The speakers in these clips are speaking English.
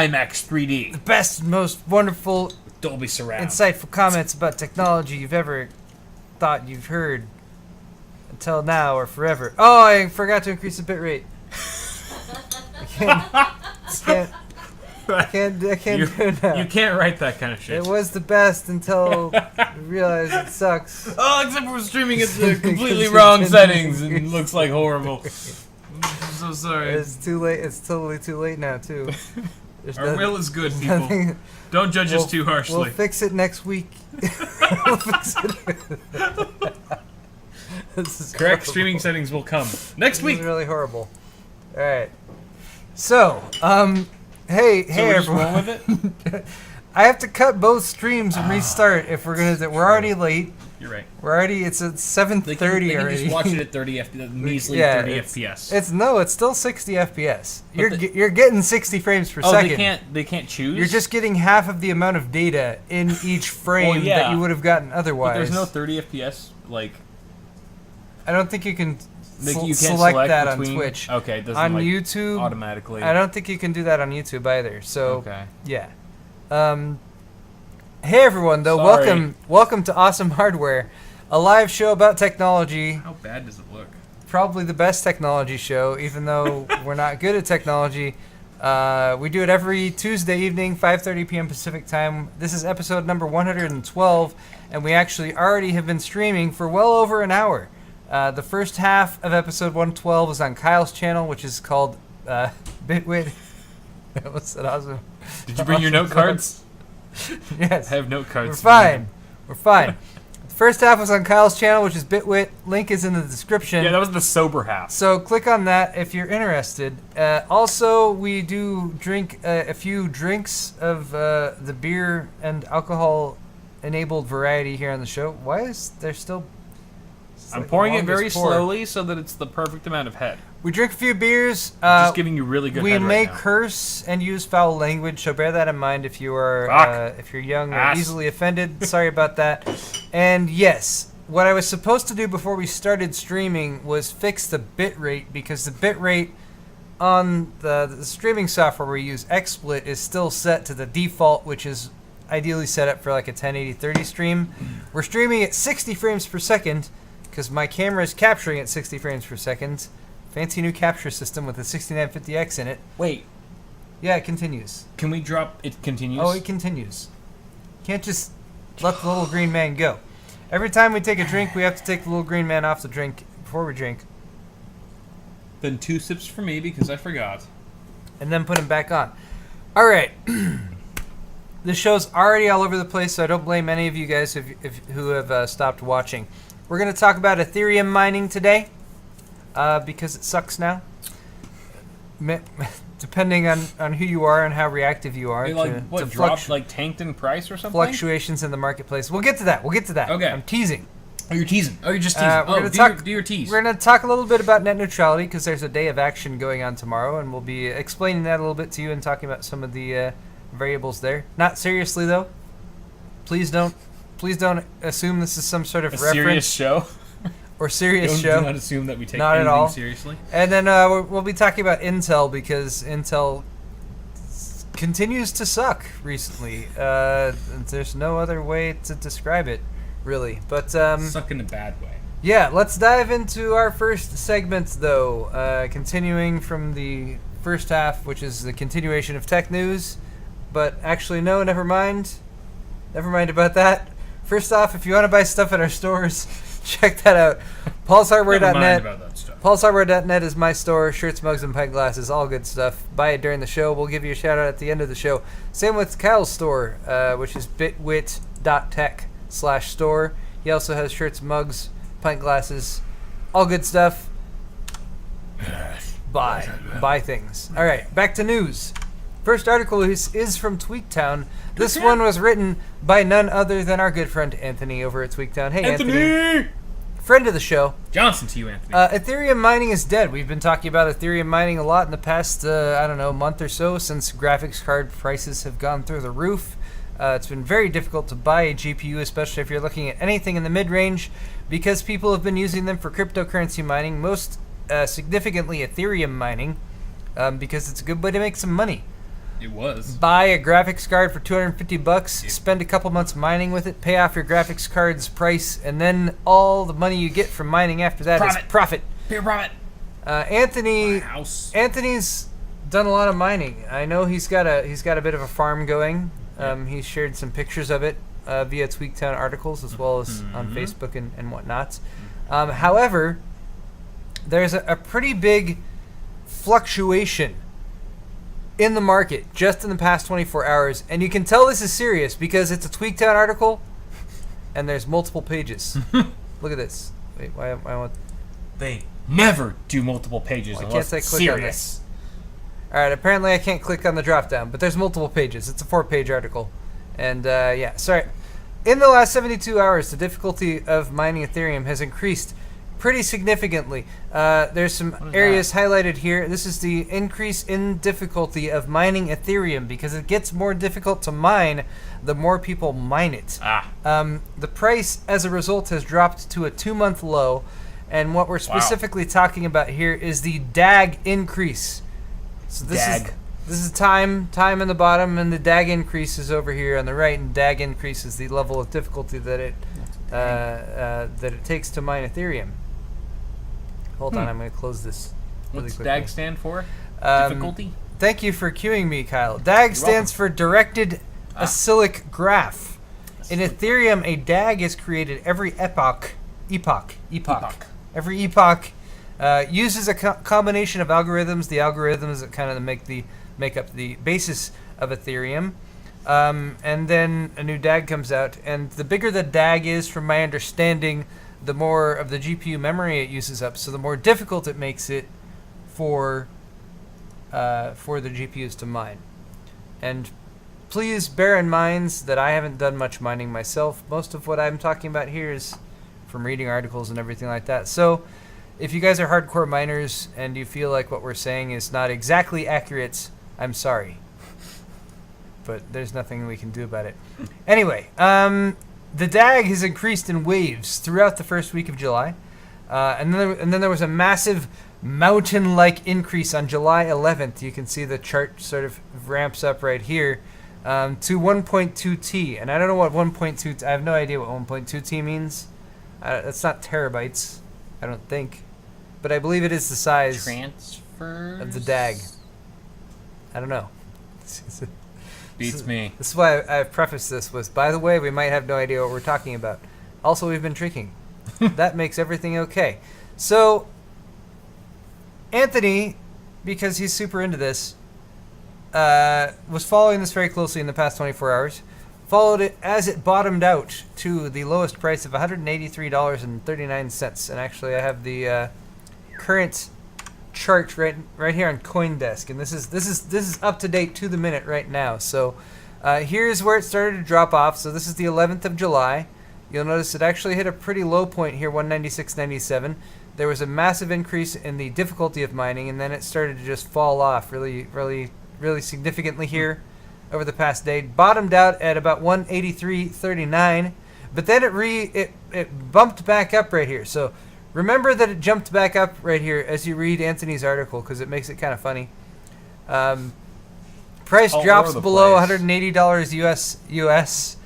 IMAX 3D. The best, most wonderful, Dolby Surround. insightful comments about technology you've ever thought you've heard until now or forever. Oh, I forgot to increase the bitrate. I can't do it now. You can't write that kind of shit. It was the best until we realized it sucks. Oh, except for streaming at the completely wrong settings and it looks like horrible. I'm so sorry. It's too late. It's totally too late now, too. Our will is good, people. Don't judge us too harshly. We'll fix it next week. We'll fix it. This is Correct horrible. streaming settings will come next week. This is really horrible. All right. So, hey, everyone. Wrong with it? I have to cut both streams and restart if we're gonna. We're already late. You're right. We're already. It's at 7:30 They already. can just watch it at 30 measly 30 FPS. It's still 60 FPS. You're getting 60 frames per second. They can't choose. You're just getting half of the amount of data in each frame that you would have gotten otherwise. But there's no 30 FPS like. I don't think you can. You can't select that between, on Twitch. Okay, it doesn't on like YouTube automatically. I don't think you can do that on YouTube either. So okay. Yeah. Hey everyone, though. Sorry. Welcome to Awesome Hardware, a live show about technology. How bad does it look? Probably the best technology show, even though we're not good at technology. We do it every Tuesday evening, 5:30 p.m. Pacific time. This is episode number 112, and we actually already have been streaming for well over an hour. The first half of episode 112 is on Kyle's channel, which is called Bitwit. That was awesome. Did you bring your note cards? Yes. I have note cards. We're fine. The first half was on Kyle's channel, which is Bitwit. Link is in the description. Yeah, that was the sober half. So click on that if you're interested. Also, we do drink a few drinks of the beer and alcohol-enabled variety here on the show. Why is there still... I'm pouring it very slowly so that it's the perfect amount of head. We drink a few beers. Just giving you really good we head may right now. curse and use foul language, so bear that in mind if you are if you're young or easily offended. Sorry about that. And yes, what I was supposed to do before we started streaming was fix the bitrate, because the bitrate on the streaming software we use, XSplit, is still set to the default, which is ideally set up for like a 1080-30 stream. We're streaming at 60 frames per second because my camera is capturing at 60 frames per second. Fancy new capture system with a 6950X in it. Wait. Yeah, it continues. Can we drop... It continues? Oh, it continues. Can't just let the little green man go. Every time we take a drink, we have to take the little green man off the drink before we drink. Then 2 sips for me because I forgot. And then put him back on. All right. This show's already all over the place, so I don't blame any of you guys who have stopped watching. We're going to talk about Ethereum mining today because it sucks now. Depending on who you are and how reactive you are. It dropped, tanked in price or something? Fluctuations in the marketplace. We'll get to that. Okay. I'm teasing. Oh, you're teasing. Oh, you're just teasing. Do your tease. We're going to talk a little bit about net neutrality because there's a day of action going on tomorrow, and we'll be explaining that a little bit to you and talking about some of the variables there. Not seriously, though. Please don't assume this is some sort of reference. Serious show? Or serious show. Do not assume that we take not anything at all. seriously. And then we'll be talking about Intel because Intel continues to suck recently. There's no other way to describe it, really. But suck in a bad way. Yeah, let's dive into our first segment, though. Continuing from the first half, which is the continuation of tech news. But actually, no, never mind. Never mind about that. First off, if you want to buy stuff at our stores, check that out. PaulsHardware.net. PaulsHardware.net is my store. Shirts, mugs, and pint glasses. All good stuff. Buy it during the show. We'll give you a shout out at the end of the show. Same with Kyle's store, which is bitwit.tech/store. He also has shirts, mugs, pint glasses. All good stuff. Buy things. All right, back to news. First article is from Tweaktown. This one was written by none other than our good friend Anthony over at Tweaktown. Hey, Anthony! Friend of the show. Johnson to you, Anthony. Ethereum mining is dead. We've been talking about Ethereum mining a lot in the past, month or so since graphics card prices have gone through the roof. It's been very difficult to buy a GPU, especially if you're looking at anything in the mid-range, because people have been using them for cryptocurrency mining, most significantly Ethereum mining, because it's a good way to make some money. It was. Buy a graphics card for $250, spend a couple months mining with it, pay off your graphics card's price, and then all the money you get from mining after that is profit. Pure profit. Anthony's done a lot of mining. I know he's got a bit of a farm going. He shared some pictures of it via Tweaktown articles as well as on Facebook and whatnot. However, there's a pretty big fluctuation in the market just in the past 24 hours, and you can tell this is serious because it's a Tweaktown article and there's multiple pages. Look at this. Wait, why want they never do multiple pages unless it's serious. Alright, apparently I can't click on the drop down, but there's multiple pages. It's a 4-page article. And yeah, sorry. In the last 72 hours, the difficulty of mining Ethereum has increased pretty significantly. There's some areas highlighted here. This is the increase in difficulty of mining Ethereum because it gets more difficult to mine the more people mine it. The price, as a result, has dropped to a 2-month low, and what we're specifically talking about here is the DAG increase. So this is time in the bottom, and the DAG increase is over here on the right, and DAG increase is the level of difficulty that it takes to mine Ethereum. Hold on, I'm going to close this really What's quickly. DAG stand for? Difficulty? Thank you for cueing me, Kyle. DAG stands for Directed Acyclic Graph. In Ethereum, a DAG is created every epoch. Every epoch uses a combination of algorithms. The algorithms that kind of make up the basis of Ethereum. And then a new DAG comes out. And the bigger the DAG is, from my understanding, the more of the GPU memory it uses up. So the more difficult it makes it for the GPUs to mine. And please bear in mind that I haven't done much mining myself. Most of what I'm talking about here is from reading articles and everything like that. So if you guys are hardcore miners and you feel like what we're saying is not exactly accurate, I'm sorry. But there's nothing we can do about it. Anyway, the DAG has increased in waves throughout the first week of July. And then there was a massive mountain-like increase on July 11th. You can see the chart sort of ramps up right here to 1.2 T. And I don't know what 1.2 I have no idea what 1.2 T means. That's not terabytes, I don't think. But I believe it is the size of the DAG. I don't know. Beats me. This is why I've prefaced this with, by the way, we might have no idea what we're talking about. Also, we've been drinking. That makes everything okay. So, Anthony, because he's super into this, was following this very closely in the past 24 hours. Followed it as it bottomed out to the lowest price of $183.39. And actually, I have the current chart right here on CoinDesk, and this is up to date to the minute right now. So here's where it started to drop off. So this is the 11th of July. You'll notice it actually hit a pretty low point here, 196.97. There was a massive increase in the difficulty of mining, and then it started to just fall off really significantly here over the past day. Bottomed out at about 183.39, but then it bumped back up right here. So remember that it jumped back up right here as you read Anthony's article, because it makes it kind of funny. Price drops below $180 US.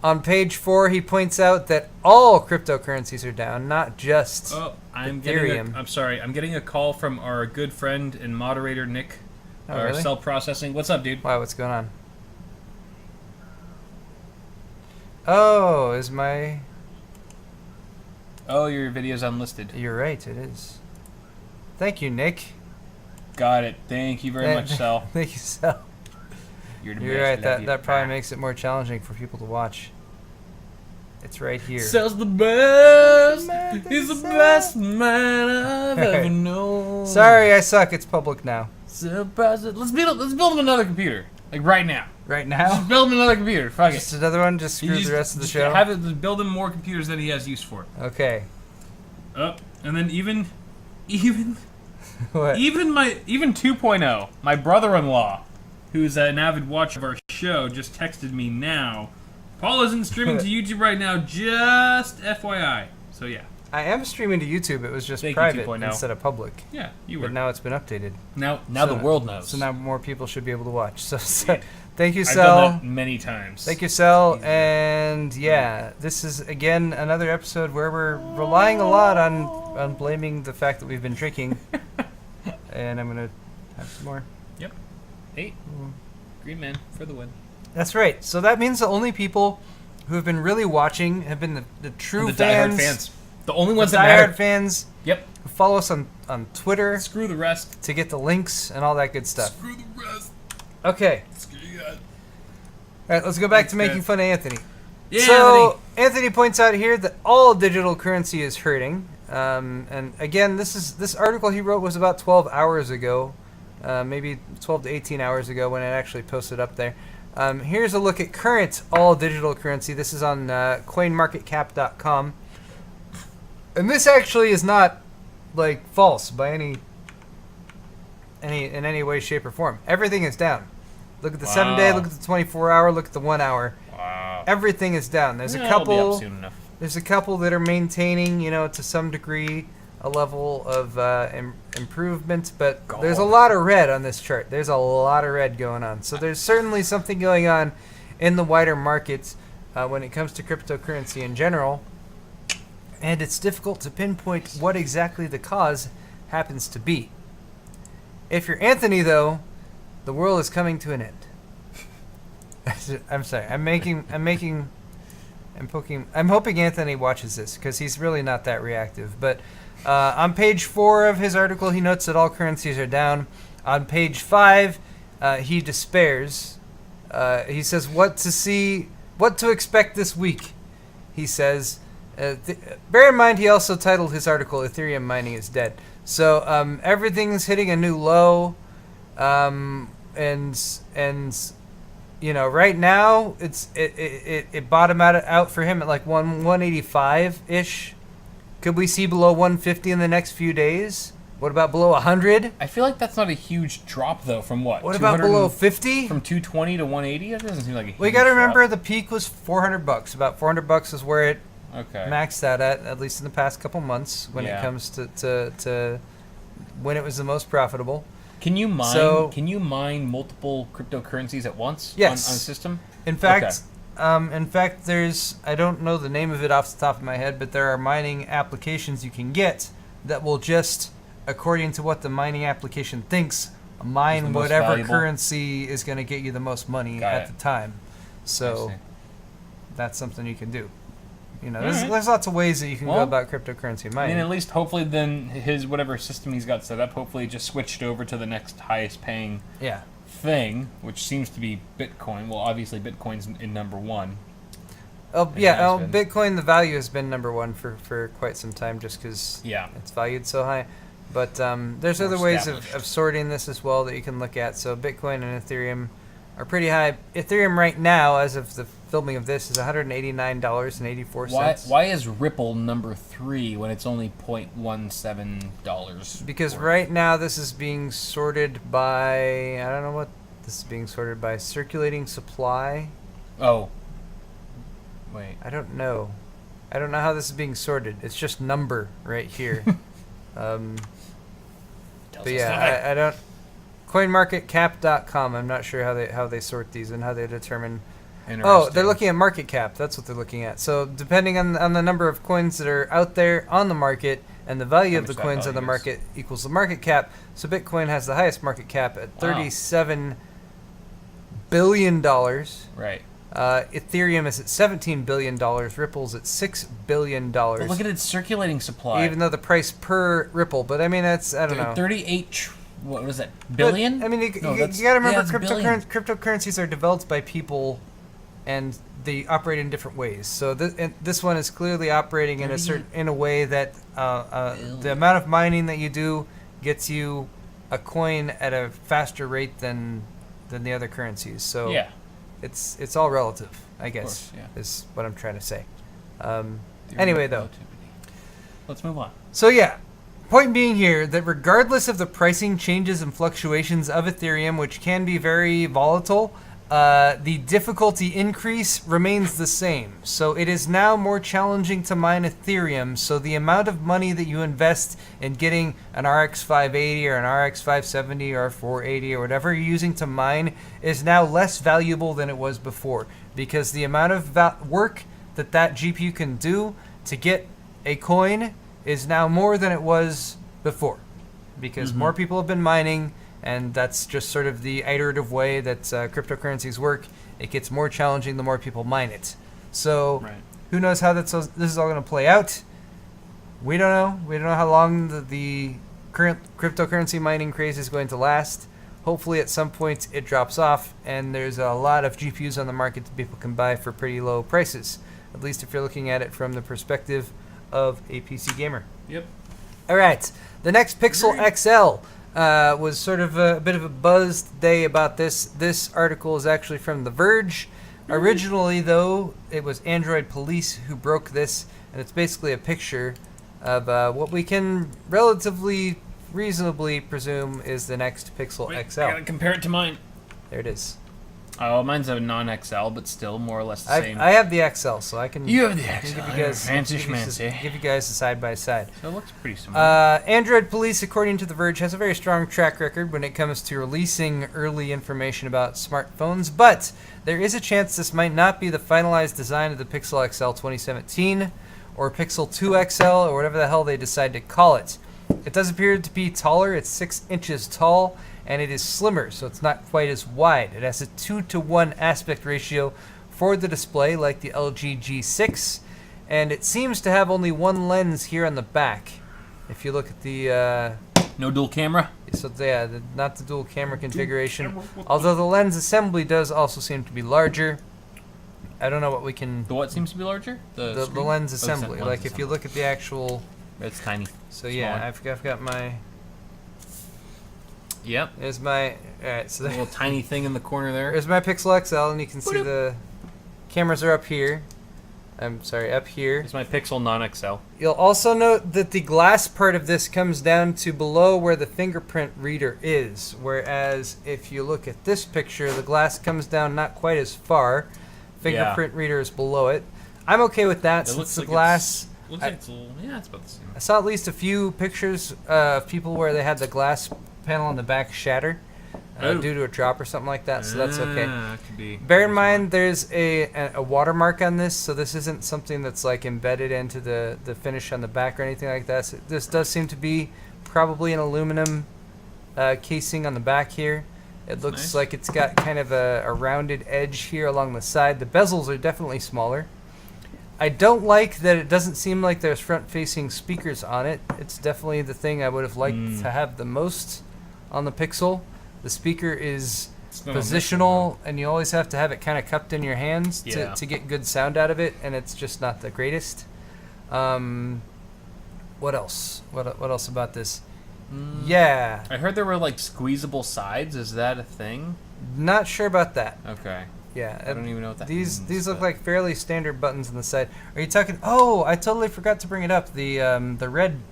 On page 4, he points out that all cryptocurrencies are down, not just Ethereum. I'm getting a call from our good friend and moderator Nick. Really? Cell processing. What's up, dude? Wow, what's going on? Oh, is my... Oh, your video's unlisted. You're right, it is. Thank you, Nick. Got it. Thank you very much, Cell. Thank you, Cell. You're right, that probably makes it more challenging for people to watch. It's right here. Cell's the best. He's the best man I've ever known. Sorry, I suck. It's public now. Let's build him another computer. Like right now. Right now? Just build him another computer. Fuck just another one? Just screw the rest of the show? Have it build him more computers than he has use for. Okay. And then even what? Even 2.0, my brother-in-law, who's an avid watcher of our show, just texted me now. Paul isn't streaming to YouTube right now, just FYI. So yeah. I am streaming to YouTube. It was just Thank you, private 2.0. instead of public. Yeah, you were. But now it's been updated. Now So- the world knows. So now more people should be able to watch. So thank you, I've Cell. done that many times. Thank you, Cell. And yeah, this is again another episode where we're relying a lot on blaming the fact that we've been drinking. And I'm gonna have some more. Yep. 8. Green man for the win. That's right. So that means the only people who have been really watching have been the true And the diehard fans. fans. The only ones The that diehard matter. fans Yep. who follow us on Twitter Screw the rest. to get the links and all that good stuff. Screw the rest. Okay. Screw you guys. All right, let's go back Thanks, to making guys. fun of Anthony. Yeah, So Anthony points out here that all digital currency is hurting. And again, this article he wrote was about 12 hours ago, maybe 12 to 18 hours ago when it actually posted up there. Here's a look at current all digital currency. This is on coinmarketcap.com. And this actually is not like false by in any way, shape, or form. Everything is down. Look at the 7-day, look at the 24-hour, look at the 1 hour. Wow. Everything is down. There's Yeah, a it'll be couple. up soon enough. There's a couple that are maintaining, to some degree, a level of improvement, but there's a lot of red on this chart. There's a lot of red going on. So there's certainly something going on in the wider markets when it comes to cryptocurrency in general, and it's difficult to pinpoint what exactly the cause happens to be. If you're Anthony, though, the world is coming to an end. I'm sorry. I'm hoping Anthony watches this because he's really not that reactive. But on page 4 of his article, he notes that all currencies are down. On page 5, he despairs. He says, "What to expect this week?" He says. Bear in mind, he also titled his article "Ethereum Mining is Dead." So everything's hitting a new low, and right now it bottomed out for him at like 185 ish. Could we see below 150 in the next few days? What about below 100? I feel like that's not a huge drop though. From what? What about below 50? From 220 to 180? That doesn't seem like a huge Well, you got to remember drop. the peak was $400. About $400 is where it Okay. maxed out at least in the past couple months when it comes to when it was the most profitable. Can you mine? So- Can you mine multiple cryptocurrencies at once? Yes. On system. In fact, there's I don't know the name of it off the top of my head, but there are mining applications you can get that will just, according to what the mining application thinks, mine most whatever valuable. currency is going to get you the most money Got at it. the time. I So see. that's something you can do. Alright. There's lots of ways that you can go Well, about cryptocurrency I mining. mean, at least hopefully then his whatever system he's got set up, hopefully just switched over to the next highest paying Yeah. thing, which seems to be Bitcoin. Well, obviously Bitcoin's in number 1. Oh It yeah. has Oh, been. Bitcoin, the value has been number 1 for quite some time, just because Yeah. it's valued so high. But there's More other ways established. of sorting this as well that you can look at. So Bitcoin and Ethereum are pretty high. Ethereum right now, as of the filming of this, is $189.84. Why is Ripple number 3 when it's only $0.17? Because right now this is being sorted by, I don't know what this is being sorted by, circulating supply. Oh. Wait. I don't know how this is being sorted. It's just number right here. Tells But us yeah, why. I don't. CoinMarketCap.com. I'm not sure how they sort these and how they determine. Oh, they're Interesting. looking at market cap. That's what they're looking at. So depending on the number of coins that are out there on the market and the value How of the much that coins on the value is. market equals the market cap. So Bitcoin has the highest market cap at Wow. $37 billion. Right. Ethereum is at $17 billion. Ripple's at $6 billion. But look at its circulating supply. Even though the price per Ripple, but I mean that's I don't know. 38. What was that? Billion? But, I mean, you No, got that's- to remember, yeah, it's billion. cryptocurrencies are developed by people, and they operate in different ways. So this one is clearly operating in a way that the amount of mining that you do gets you a coin at a faster rate than the other currencies. So Yeah. it's all relative, I guess, course, yeah. is what I'm trying to say. Theory Anyway, of though. relativity. Let's move on. So yeah, point being here that regardless of the pricing changes and fluctuations of Ethereum, which can be very volatile, The difficulty increase remains the same. So it is now more challenging to mine Ethereum. So the amount of money that you invest in getting an RX 580 or an RX 570 or 480 or whatever you're using to mine is now less valuable than it was before. Because the amount of work that GPU can do to get a coin is now more than it was before. Because more people have been mining. And that's just sort of the iterative way that cryptocurrencies work. It gets more challenging the more people mine it. So who knows how this is all going to play out? We don't know. We don't know how long the current cryptocurrency mining craze is going to last. Hopefully at some point it drops off and there's a lot of GPUs on the market that people can buy for pretty low prices. At least if you're looking at it from the perspective of a PC gamer. Yep. All right. The next Pixel XL. Was sort of a bit of a buzzed day about this. This article is actually from The Verge. Originally, though, it was Android Police who broke this, and it's basically a picture of what we can relatively reasonably presume is the next Pixel XL. I gotta compare it to mine. There it is. Oh, mine's a non-XL, but still more or less the same. I have the XL, so I can. You have the XL. Give you guys, fancy schmancy. Give you guys a side by side. So it looks pretty similar. Android Police, according to The Verge, has a very strong track record when it comes to releasing early information about smartphones, but there is a chance this might not be the finalized design of the Pixel XL 2017 or Pixel 2 XL or whatever the hell they decide to call it. It does appear to be taller. It's 6 inches tall. And it is slimmer, so it's not quite as wide. It has a 2:1 aspect ratio for the display, like the LG G6, and it seems to have only one lens here on the back. If you look at the no dual camera. So yeah, not the dual camera configuration. Although the lens assembly does also seem to be larger. I don't know what we can. The what seems to be larger? The lens assembly. Like if you look at the actual. It's tiny. So yeah, I've got my. Yep. There's my alright, so little tiny thing in the corner there. There's my Pixel XL, and you can see the cameras are up here. I'm sorry, up here. It's my Pixel non-XL. You'll also note that the glass part of this comes down to below where the fingerprint reader is, whereas if you look at this picture, the glass comes down not quite as far. Fingerprint reader is below it. I'm okay with that since the glass. Looks like it's a little, yeah, it's about the same. I saw at least a few pictures of people where they had the glass panel on the back shatter due to a drop or something like that, so that's okay. Could be. Bear in mind there's a watermark on this, so this isn't something that's like embedded into the finish on the back or anything like that. So this does seem to be probably an aluminum casing on the back here. It looks like it's got kind of a rounded edge here along the side. The bezels are definitely smaller. I don't like that it doesn't seem like there's front-facing speakers on it. It's definitely the thing I would have liked to have the most on the Pixel. The speaker is positional, and you always have to have it kind of cupped in your hands to get good sound out of it, and it's just not the greatest. What else? What else about this? Yeah. I heard there were like squeezable sides. Is that a thing? Not sure about that. Okay. Yeah, I don't even know what that means. These look like fairly standard buttons on the side. Are you talking? Oh, I totally forgot to bring it up. The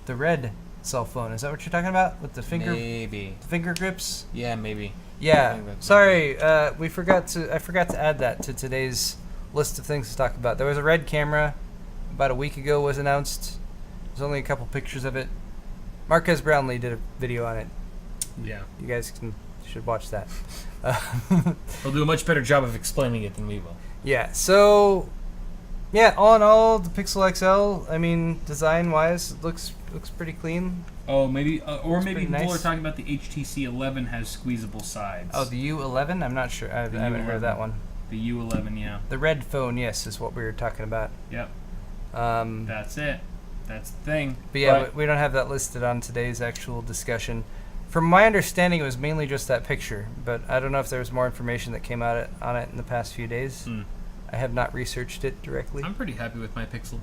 red cell phone. Is that what you're talking about with the finger? Maybe. Finger grips. Yeah, maybe. Yeah. Sorry, I forgot to add that to today's list of things to talk about. There was a red camera about a week ago was announced. There's only a couple pictures of it. Marquez Brownlee did a video on it. Yeah. You guys should watch that. He'll do a much better job of explaining it than we will. Yeah, so yeah, all in all, the Pixel XL, I mean, design-wise, it looks pretty clean. Oh, maybe, or maybe people nice. are talking about the HTC 11 has squeezable sides. Oh, the U11? I'm not sure. I haven't heard of that one. The U11, yeah. The red phone, yes, is what we were talking about. Yep. That's it. That's the thing. But yeah, we don't have that listed on today's actual discussion. From my understanding, it was mainly just that picture, but I don't know if there was more information that came out on it in the past few days. I have not researched it directly. I'm pretty happy with my Pixel.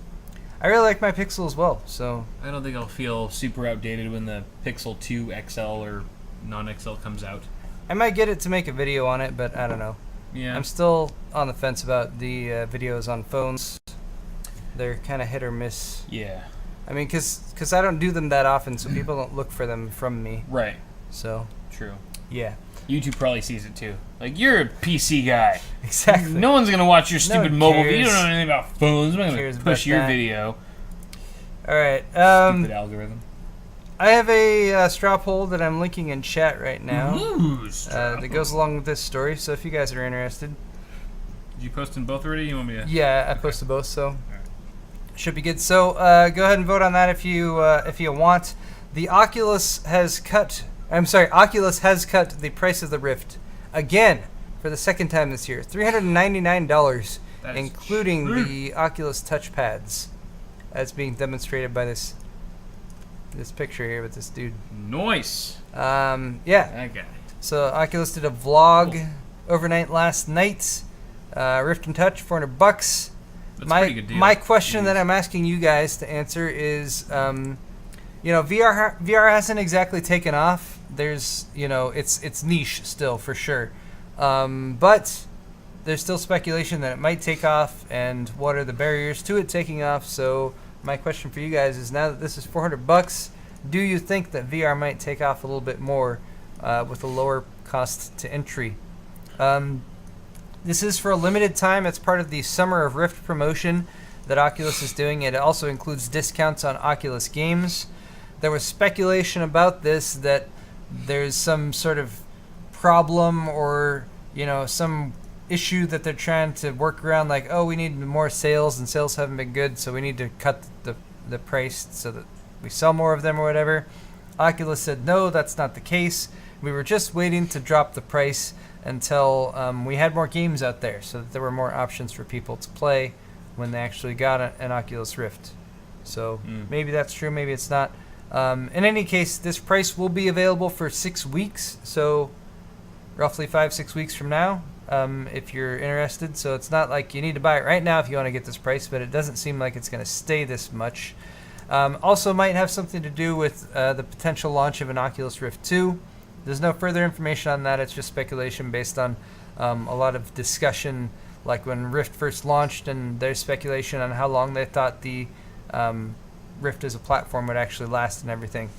I really like my Pixel as well, so... I don't think I'll feel super outdated when the Pixel 2 XL or non-XL comes out. I might get it to make a video on it, but I don't know. Yeah. I'm still on the fence about the videos on phones. They're kind of hit or miss. Yeah. I mean, because I don't do them that often, so people don't look for them from me. Right. So. True. Yeah. YouTube probably sees it too. Like, you're a PC guy. Exactly. No one's gonna watch your stupid mobile video. You don't cares. know anything about phones. I'm gonna push your that. video. All right. Stupid algorithm. I have a straw poll that I'm linking in chat right now. Ooh, that goes along with this story. So if you guys are interested, did you post in both already? You want me to? Yeah, I posted both, so should be good. So go ahead and vote on that if you want. The Oculus has cut. Oculus has cut the price of the Rift again for the second time this year. $399, including the Oculus touchpads, as being demonstrated by this picture here with this dude. Nice. Yeah. That guy. So Oculus did a vlog overnight last night. Rift and Touch, $400. That's a pretty good deal. My question that I'm asking you guys to answer is, VR hasn't exactly taken off. There's, it's niche still for sure, but there's still speculation that it might take off. And what are the barriers to it taking off? So my question for you guys is, now that this is $400, do you think that VR might take off a little bit more with a lower cost to entry? This is for a limited time. It's part of the Summer of Rift promotion that Oculus is doing. It also includes discounts on Oculus games. There was speculation about this that there's some sort of problem or, some issue that they're trying to work around, like, oh, we need more sales and sales haven't been good, so we need to cut the price so that we sell more of them or whatever. Oculus said, no, that's not the case. We were just waiting to drop the price until we had more games out there, so that there were more options for people to play when they actually got an Oculus Rift. So maybe that's true, maybe it's not. In any case, this price will be available for 6 weeks, so roughly 5-6 weeks from now, if you're interested. So it's not like you need to buy it right now if you want to get this price, but it doesn't seem like it's going to stay this much. Also might have something to do with the potential launch of an Oculus Rift 2. There's no further information on that. It's just speculation based on a lot of discussion, like when Rift first launched, and there's speculation on how long they thought the Rift as a platform would actually last and everything.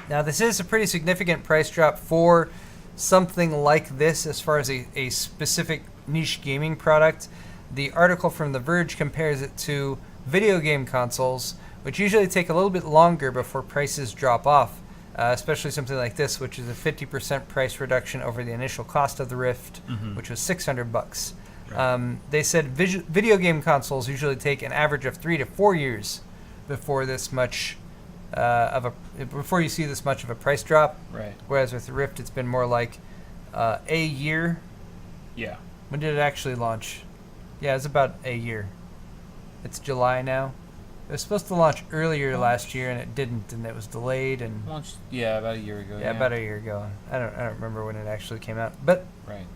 Now, this is a pretty significant price drop for something like this as far as a specific niche gaming product. The article from The Verge compares it to video game consoles, which usually take a little bit longer before prices drop off, especially something like this, which is a 50% price reduction over the initial cost of the Rift, which was $600. Right. They said video game consoles usually take an average of 3 to 4 years before this much before you see this much of a price drop. Right. Whereas with the Rift, it's been more like a year. Yeah. When did it actually launch? Yeah, it's about a year. It's July now. It was supposed to launch earlier last year, and it didn't, and it was delayed. And launched, about a year ago. Yeah, about a year ago. I don't remember when it actually came out. But right.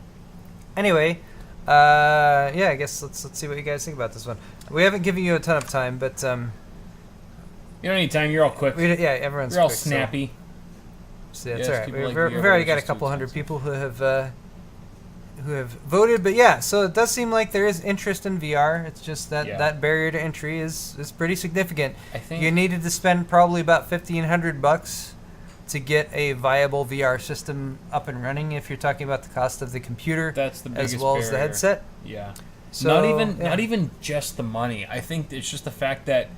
Anyway, I guess let's see what you guys think about this one. We haven't given you a ton of time, but you don't need time. You're all quick. Everyone's You're all quick, snappy. So that's all right. We've already got a couple hundred people who have voted, but yeah. So it does seem like there is interest in VR. It's just that that barrier to entry is pretty significant. I think you needed to spend probably about $1,500 to get a viable VR system up and running. If you're talking about the cost of the computer, that's the biggest as well barrier. As the headset. Yeah. So, not even just the money. I think it's just the fact that,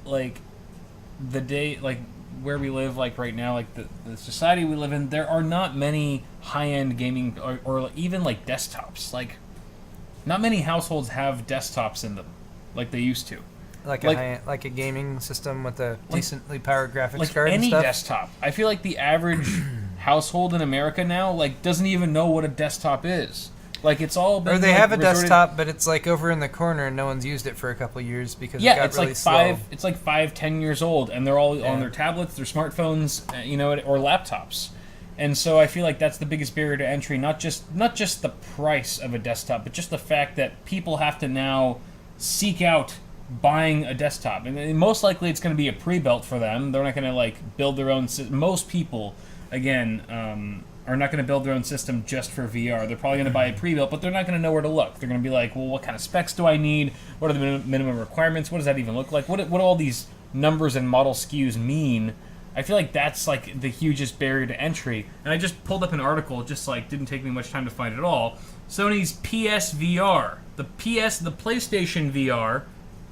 like, the day, like, where we live, like, right now, like, the society we live in, there are not many high-end gaming or even, like, desktops. Like, not many households have desktops in them like they used to. Like a gaming system with a decently powered graphics card and any stuff? desktop. I feel like the average household in America now, like, doesn't even know what a desktop is. Like, it's all been, or they have a desktop, but it's like over in the corner and no one's used it for a couple of years because it got really slow. It's like 5-10 years old, and they're all on their tablets, their smartphones, or laptops. And so I feel like that's the biggest barrier to entry, not just the price of a desktop, but just the fact that people have to now seek out buying a desktop. And most likely it's going to be a pre-built for them. They're not going to, like, build their own most people, again, are not going to build their own system just for VR. They're probably going to buy a pre-built, but they're not going to know where to look. They're going to be like, well, what kind of specs do I need? What are the minimum requirements? What does that even look like? What do all these numbers and model SKUs mean I feel like that's like the hugest barrier to entry. And I just pulled up an article, just like didn't take me much time to find it all. Sony's PSVR, the PlayStation VR,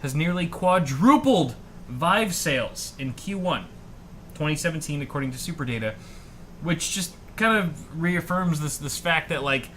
has nearly quadrupled Vive sales in Q1 2017, according to SuperData, which just kind of reaffirms this fact that like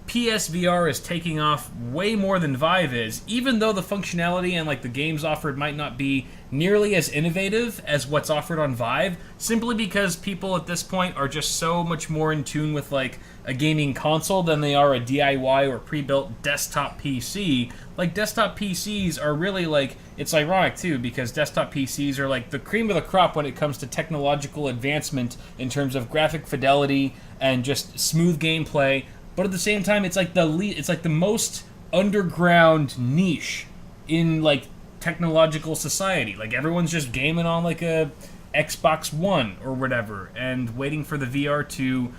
PSVR is taking off way more than Vive is, even though the functionality and like the games offered might not be nearly as innovative as what's offered on Vive, simply because people at this point are just so much more in tune with like a gaming console than they are a DIY or pre-built desktop PC. Like desktop PCs are really like, it's ironic too, because desktop PCs are like the cream of the crop when it comes to technological advancement in terms of graphic fidelity and just smooth gameplay. But at the same time, it's like the most underground niche in like technological society. Like everyone's just gaming on like a Xbox One or whatever, and waiting for the VR to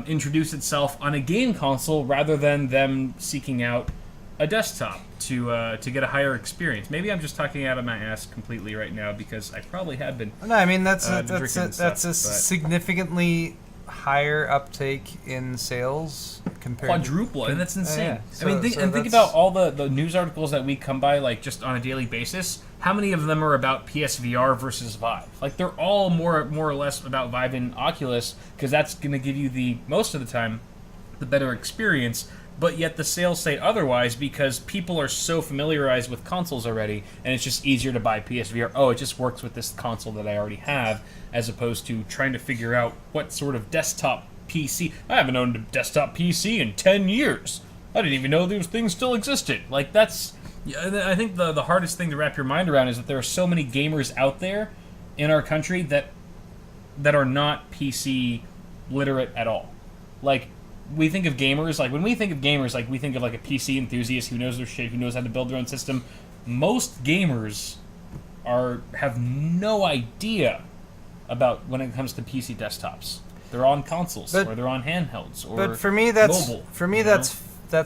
introduce itself on a game console rather than them seeking out a desktop to get a higher experience. Maybe I'm just talking out of my ass completely right now because I probably have been. No, I mean that's a significantly higher uptake in sales compared quadruple, and that's insane. Yeah. So, I mean, think about all the news articles that we come by like just on a daily basis. How many of them are about PSVR versus Vive? Like they're all more or less about Vive and Oculus, because that's going to give you the most of the time the better experience. But yet the sales say otherwise because people are so familiarized with consoles already, and it's just easier to buy PSVR. Oh, it just works with this console that I already have, as opposed to trying to figure out what sort of desktop PC. I haven't owned a desktop PC in 10 years. I didn't even know those things still existed. Like that's, I think the hardest thing to wrap your mind around is that there are so many gamers out there in our country that are not PC literate at all. Like, we think of gamers, like when we think of gamers, like we think of like a PC enthusiast who knows their shit, who knows how to build their own system. Most gamers have no idea about when it comes to PC desktops. They're on consoles, or they're on handhelds, or but for me that's mobile. For me that's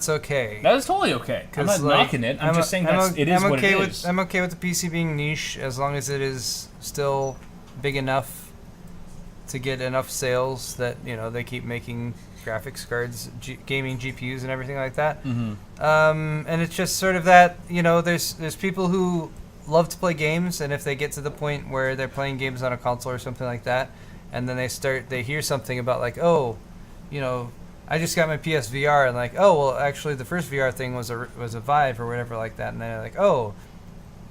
okay. That is totally okay. I'm not knocking it. I'm just saying it is what it is. I'm okay with the PC being niche as long as it is still big enough to get enough sales that, you know, they keep making graphics cards, gaming GPUs, and everything like that. Mm-hmm. And it's just sort of that, you know, there's people who love to play games, and if they get to the point where they're playing games on a console or something like that, and then they hear something about like, oh, you know, I just got my PSVR, and like, oh, well, actually the first VR thing was a Vive or whatever like that, and then they're like, oh,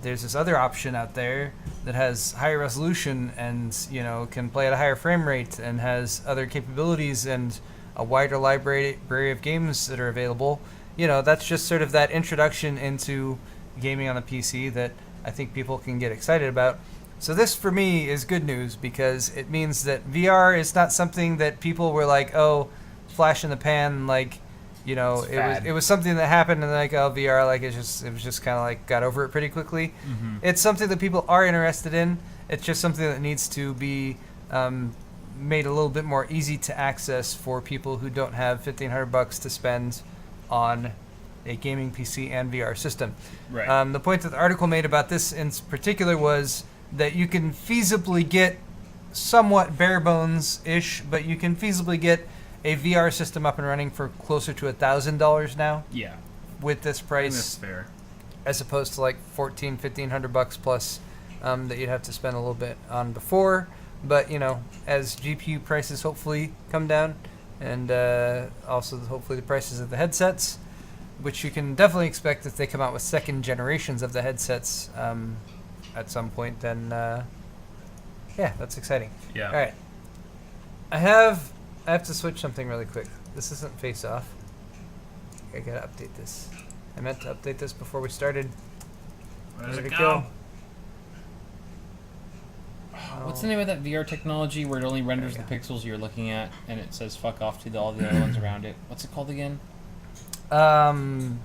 there's this other option out there that has higher resolution and, you know, can play at a higher frame rate and has other capabilities and a wider library of games that are available. You know, that's just sort of that introduction into gaming on the PC that I think people can get excited about. So this, for me, is good news because it means that VR is not something that people were like, oh, flash in the pan, like, you know, it was something that happened and like, oh, VR, like it was just kind of like got over it pretty quickly. Mm-hmm. It's something that people are interested in. It's just something that needs to be made a little bit more easy to access for people who don't have $1,500 to spend on a gaming PC and VR system. Right. The point that the article made about this in particular was that you can feasibly get somewhat bare bones-ish, but you can feasibly get a VR system up and running for closer to $1,000 now. Yeah. With this price, that's fair. As opposed to like $1,500 plus that you'd have to spend a little bit on before. But, you know, as GPU prices hopefully come down, and also hopefully the prices of the headsets, which you can definitely expect if they come out with second generations of the headsets at some point, then yeah, that's exciting. Yeah. All right. I have to switch something really quick. This isn't Face Off. I gotta update this. I meant to update this before we started. Where does it go? What's the name of that VR technology where it only renders the pixels you're looking at and it says fuck off to all the other ones around it? What's it called again? I don't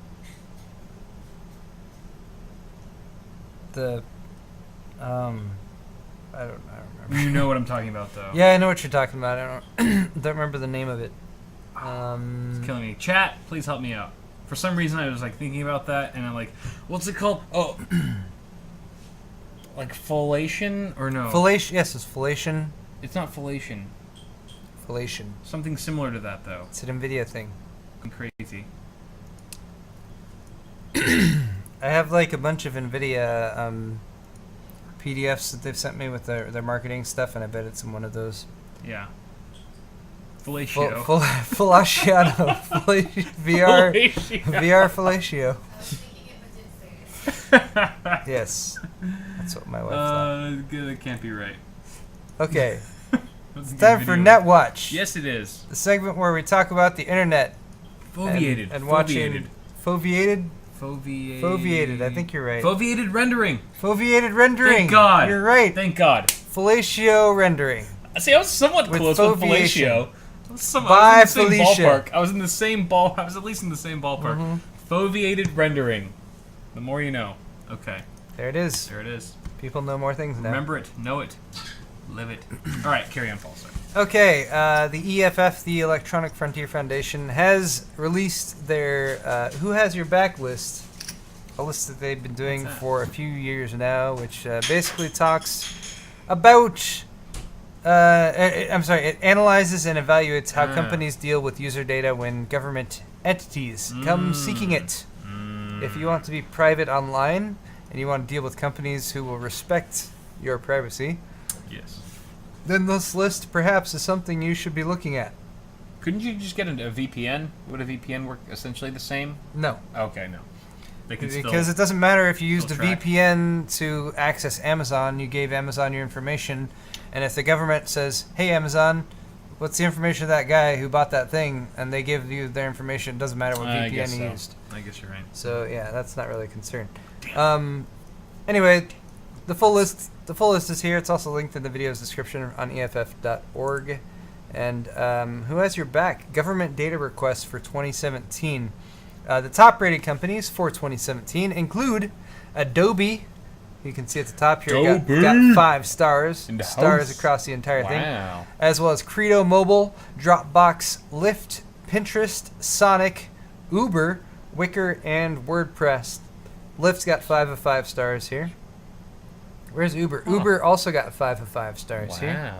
remember. You know what I'm talking about, though. Yeah, I know what you're talking about. I don't remember the name of it. It's killing me. Chat, please help me out. For some reason, I was like thinking about that, and I'm like, what's it called? Oh, Like fellation or no? Fellation. Yes, it's fellation. It's not fellation. Fellation. Something similar to that, though. It's an NVIDIA thing. Crazy. I have like a bunch of NVIDIA PDFs that they've sent me with their marketing stuff, and I bet it's in one of those. Yeah. Fellatio. Fellatio. VR fellatio. Yes. That's what my wife thought. That can't be right. Okay. It's time for NetWatch. Yes, it is. The segment where we talk about the internet. Foveated. And watching. Foveated? Foveated. I think you're right. Foveated rendering. Foveated rendering. Thank God. You're right. Thank God. Fellatio rendering. See, I was somewhat close with fellatio. Bye, Felicia. I was in the same ball. I was at least in the same ballpark. Mm-hmm. Foveated rendering. The more you know. Okay. There it is. There it is. People know more things now. Remember it. Know it. Live it. All right, carry on, Paul. Sorry. Okay, the EFF, the Electronic Frontier Foundation, has released their Who Has Your Back list, a list that they've been doing for a few years now, which basically talks about, it analyzes and evaluates how companies deal with user data when government entities come seeking it. If you want to be private online and you want to deal with companies who will respect your privacy, yes, then this list perhaps is something you should be looking at. Couldn't you just get a VPN? Would a VPN work essentially the same? No. Okay, no. They can because it doesn't matter if you used a VPN to access Amazon, you gave Amazon your information, and if the government says, hey Amazon, what's the information of that guy who bought that thing, and they give you their information, it doesn't matter what VPN you used. I guess you're right. So yeah, that's not really a concern. Anyway, the full list is here. It's also linked in the video's description on EFF.org. And who has your back? Government data requests for 2017. The top-rated companies for 2017 include Adobe. You can see at the top here, got 5 stars. Stars across the entire thing. As well as Credo Mobile, Dropbox, Lyft, Pinterest, Sonic, Uber, Wicker, and WordPress. Lyft's got 5 of 5 stars here. Where's Uber? Uber also got 5 of 5 stars here.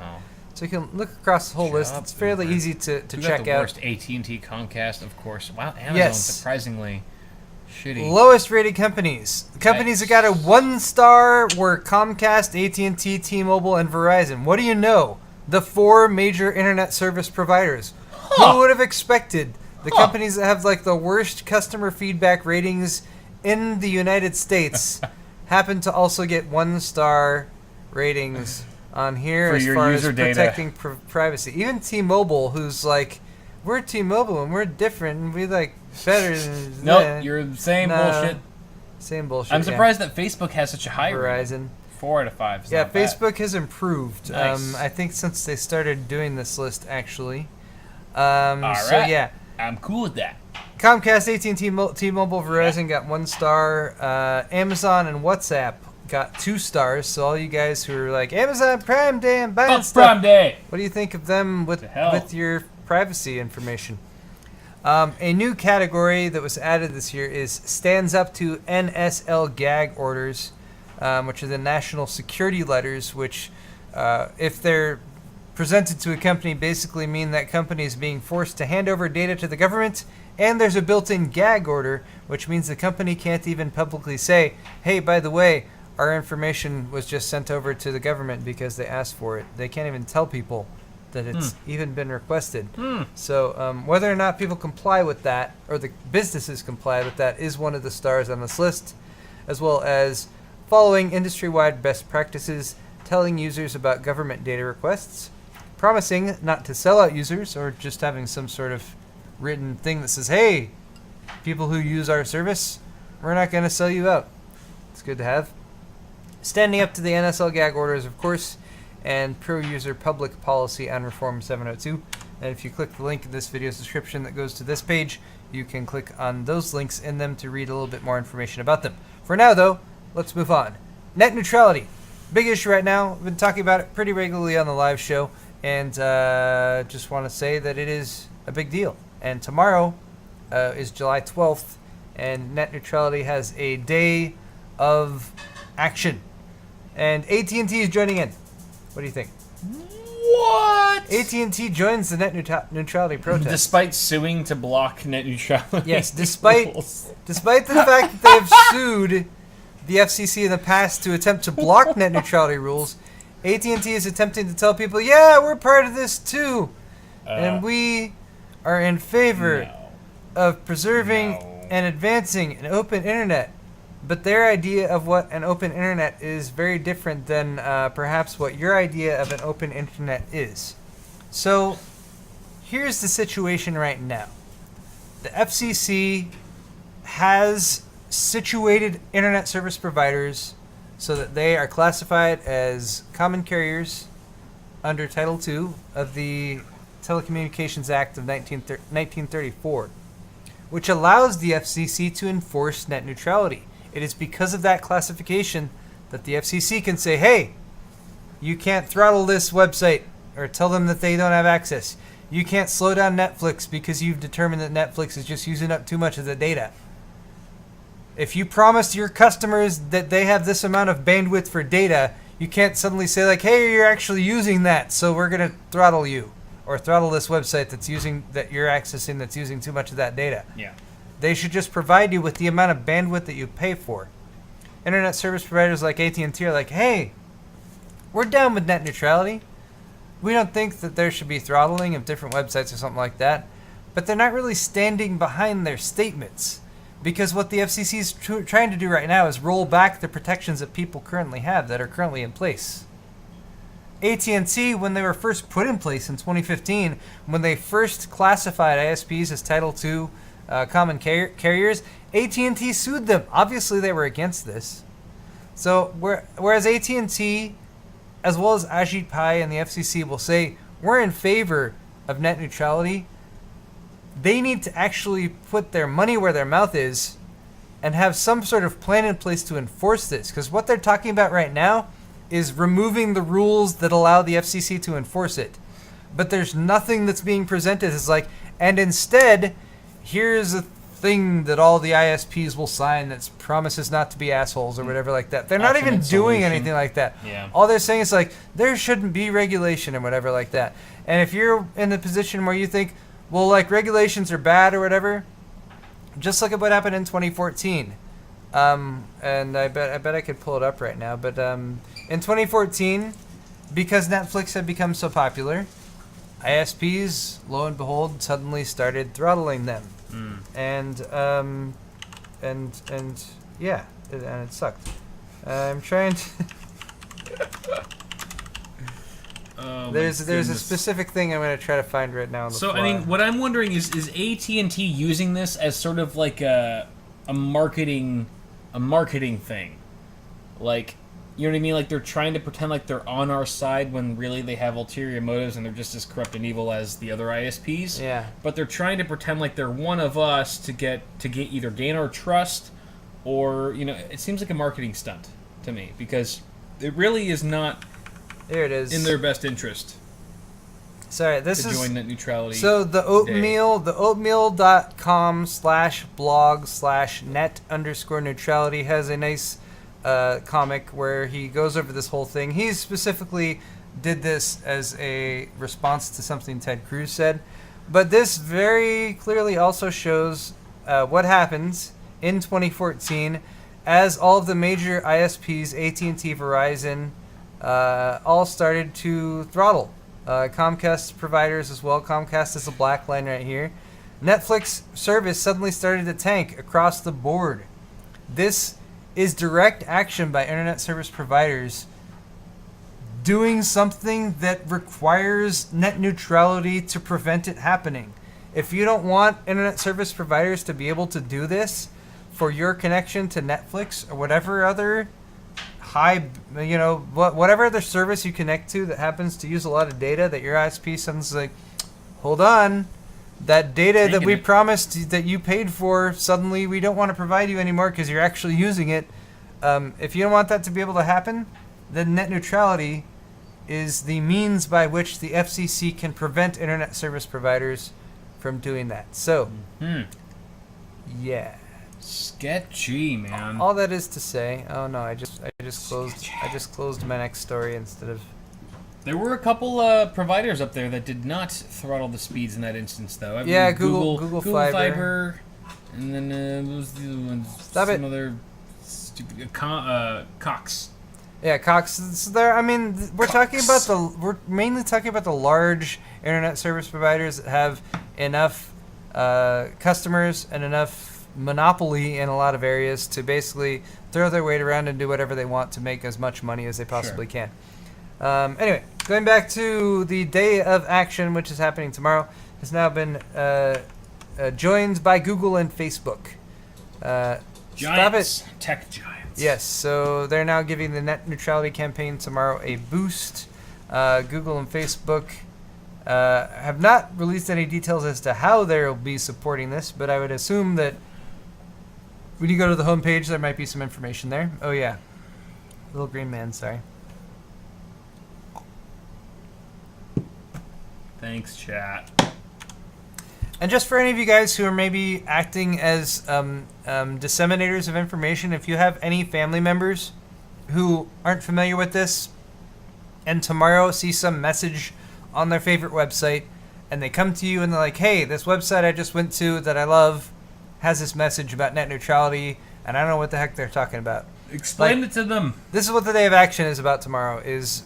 So you can look across the whole list. It's fairly easy to check out. The worst AT&T, Comcast, of course. Wow, Amazon, surprisingly shitty. Lowest rated companies. Companies that got a 1 star were Comcast, AT&T, T-Mobile, and Verizon. What do you know? The 4 major internet service providers. Who would have expected the companies that have like the worst customer feedback ratings in the United States happen to also get 1 star ratings on here as far as protecting privacy. Even T-Mobile, who's like, we're T-Mobile and we're different and we like better than nope, you're the same bullshit. Same bullshit. I'm surprised that Facebook has such a high Verizon rating. 4 out of 5. Yeah, Facebook has improved. Nice. I think since they started doing this list, actually. All right. So yeah, I'm cool with that. Comcast, AT&T, T-Mobile, Verizon got 1 star. Amazon and WhatsApp got 2 stars. So all you guys who are like, Amazon Prime Day and buying stuff. Prime Day. What do you think of them with your privacy information? A new category that was added this year is stands up to NSL gag orders, which are the national security letters, which if they're presented to a company basically mean that company is being forced to hand over data to the government, and there's a built-in gag order, which means the company can't even publicly say, hey, by the way, our information was just sent over to the government because they asked for it. They can't even tell people that it's even been requested. So whether or not people comply with that, or the businesses comply with that, is one of the stars on this list, as well as following industry-wide best practices, telling users about government data requests, promising not to sell out users, or just having some sort of written thing that says, hey, people who use our service, we're not going to sell you out. It's good to have. Standing up to the NSL gag orders, of course, and pro-user public policy on Reform 702. And if you click the link in this video's description that goes to this page, you can click on those links in them to read a little bit more information about them. For now, though, let's move on. Net neutrality. Big issue right now. I've been talking about it pretty regularly on the live show, and just want to say that it is a big deal. And tomorrow is July 12th, and net neutrality has a day of action. And AT&T is joining in. What do you think? What? AT&T joins the net neutrality protest. Despite suing to block net neutrality. Yes, despite the fact that they have sued the FCC in the past to attempt to block net neutrality rules, AT&T is attempting to tell people, yeah, we're part of this too. And we are in favor of preserving and advancing an open internet. But their idea of what an open internet is very different than perhaps what your idea of an open internet is. So here's the situation right now. The FCC has situated internet service providers so that they are classified as common carriers under Title II of the Telecommunications Act of 1934, which allows the FCC to enforce net neutrality. It is because of that classification that the FCC can say, hey, you can't throttle this website or tell them that they don't have access. You can't slow down Netflix because you've determined that Netflix is just using up too much of the data. If you promise your customers that they have this amount of bandwidth for data, you can't suddenly say like, hey, you're actually using that, so we're going to throttle you. Or throttle this website that you're accessing that's using too much of that data. Yeah. They should just provide you with the amount of bandwidth that you pay for. Internet service providers like AT&T are like, hey, we're down with net neutrality. We don't think that there should be throttling of different websites or something like that. But they're not really standing behind their statements. Because what the FCC is trying to do right now is roll back the protections that people currently have that are currently in place. AT&T, when they were first put in place in 2015, when they first classified ISPs as Title II common carriers, AT&T sued them. Obviously, they were against this. So, whereas AT&T, as well as Ajit Pai and the FCC, will say, we're in favor of net neutrality, they need to actually put their money where their mouth is and have some sort of plan in place to enforce this. Because what they're talking about right now is removing the rules that allow the FCC to enforce it. But there's nothing that's being presented as like, and instead, here's a thing that all the ISPs will sign that promises not to be assholes or whatever like that. They're not even doing anything like that. Yeah. All they're saying is like, there shouldn't be regulation or whatever like that. And if you're in the position where you think, well, like regulations are bad or whatever, just look at what happened in 2014. And I bet I could pull it up right now. But in 2014, because Netflix had become so popular, ISPs, lo and behold, suddenly started throttling them. And yeah, and it sucked. I'm trying to. There's a specific thing I'm going to try to find right now on the fly. I mean, what I'm wondering is AT&T using this as sort of like a marketing thing, like, you know what I mean? Like they're trying to pretend like they're on our side when really they have ulterior motives and they're just as corrupt and evil as the other ISPs. Yeah. But they're trying to pretend like they're one of us to get either gain our trust, or it seems like a marketing stunt to me, because it really is not. There it is. In their best interest. Sorry, this to is join net neutrality. So the oatmeal, the oatmeal.com/blog/net_neutrality has a nice comic where he goes over this whole thing. He specifically did this as a response to something Ted Cruz said, but this very clearly also shows what happens in 2014 as all of the major ISPs, AT&T, Verizon, all started to throttle. Comcast providers as well. Comcast is a black line right here. Netflix service suddenly started to tank across the board. This is direct action by internet service providers doing something that requires net neutrality to prevent it happening. If you don't want internet service providers to be able to do this for your connection to Netflix or whatever other whatever other service you connect to that happens to use a lot of data, that your ISP suddenly like, hold on, that data that we promised that you paid for, suddenly we don't want to provide you anymore because you're actually using it. If you don't want that to be able to happen, then net neutrality is the means by which the FCC can prevent internet service providers from doing that. So, yeah. Sketchy, man. All that is to say, oh no, I just closed my next story instead of. There were a couple providers up there that did not throttle the speeds in that instance, though. Yeah, Google Fiber. And then what was the other ones? Stop it. Some other stupid Cox. Yeah, Cox. So there. I mean, we're mainly talking about the large internet service providers that have enough customers and enough monopoly in a lot of areas to basically throw their weight around and do whatever they want to make as much money as they possibly can. Anyway, going back to the day of action, which is happening tomorrow, has now been joined by Google and Facebook. Giants, tech giants. Yes, so they're now giving the net neutrality campaign tomorrow a boost. Google and Facebook have not released any details as to how they'll be supporting this, but I would assume that when you go to the homepage, there might be some information there. Oh yeah, little green man, sorry. Thanks, chat. And just for any of you guys who are maybe acting as disseminators of information, if you have any family members who aren't familiar with this and tomorrow see some message on their favorite website and they come to you and they're like, hey, this website I just went to that I love has this message about net neutrality and I don't know what the heck they're talking about. Explain it to them. This is what the day of action is about tomorrow, is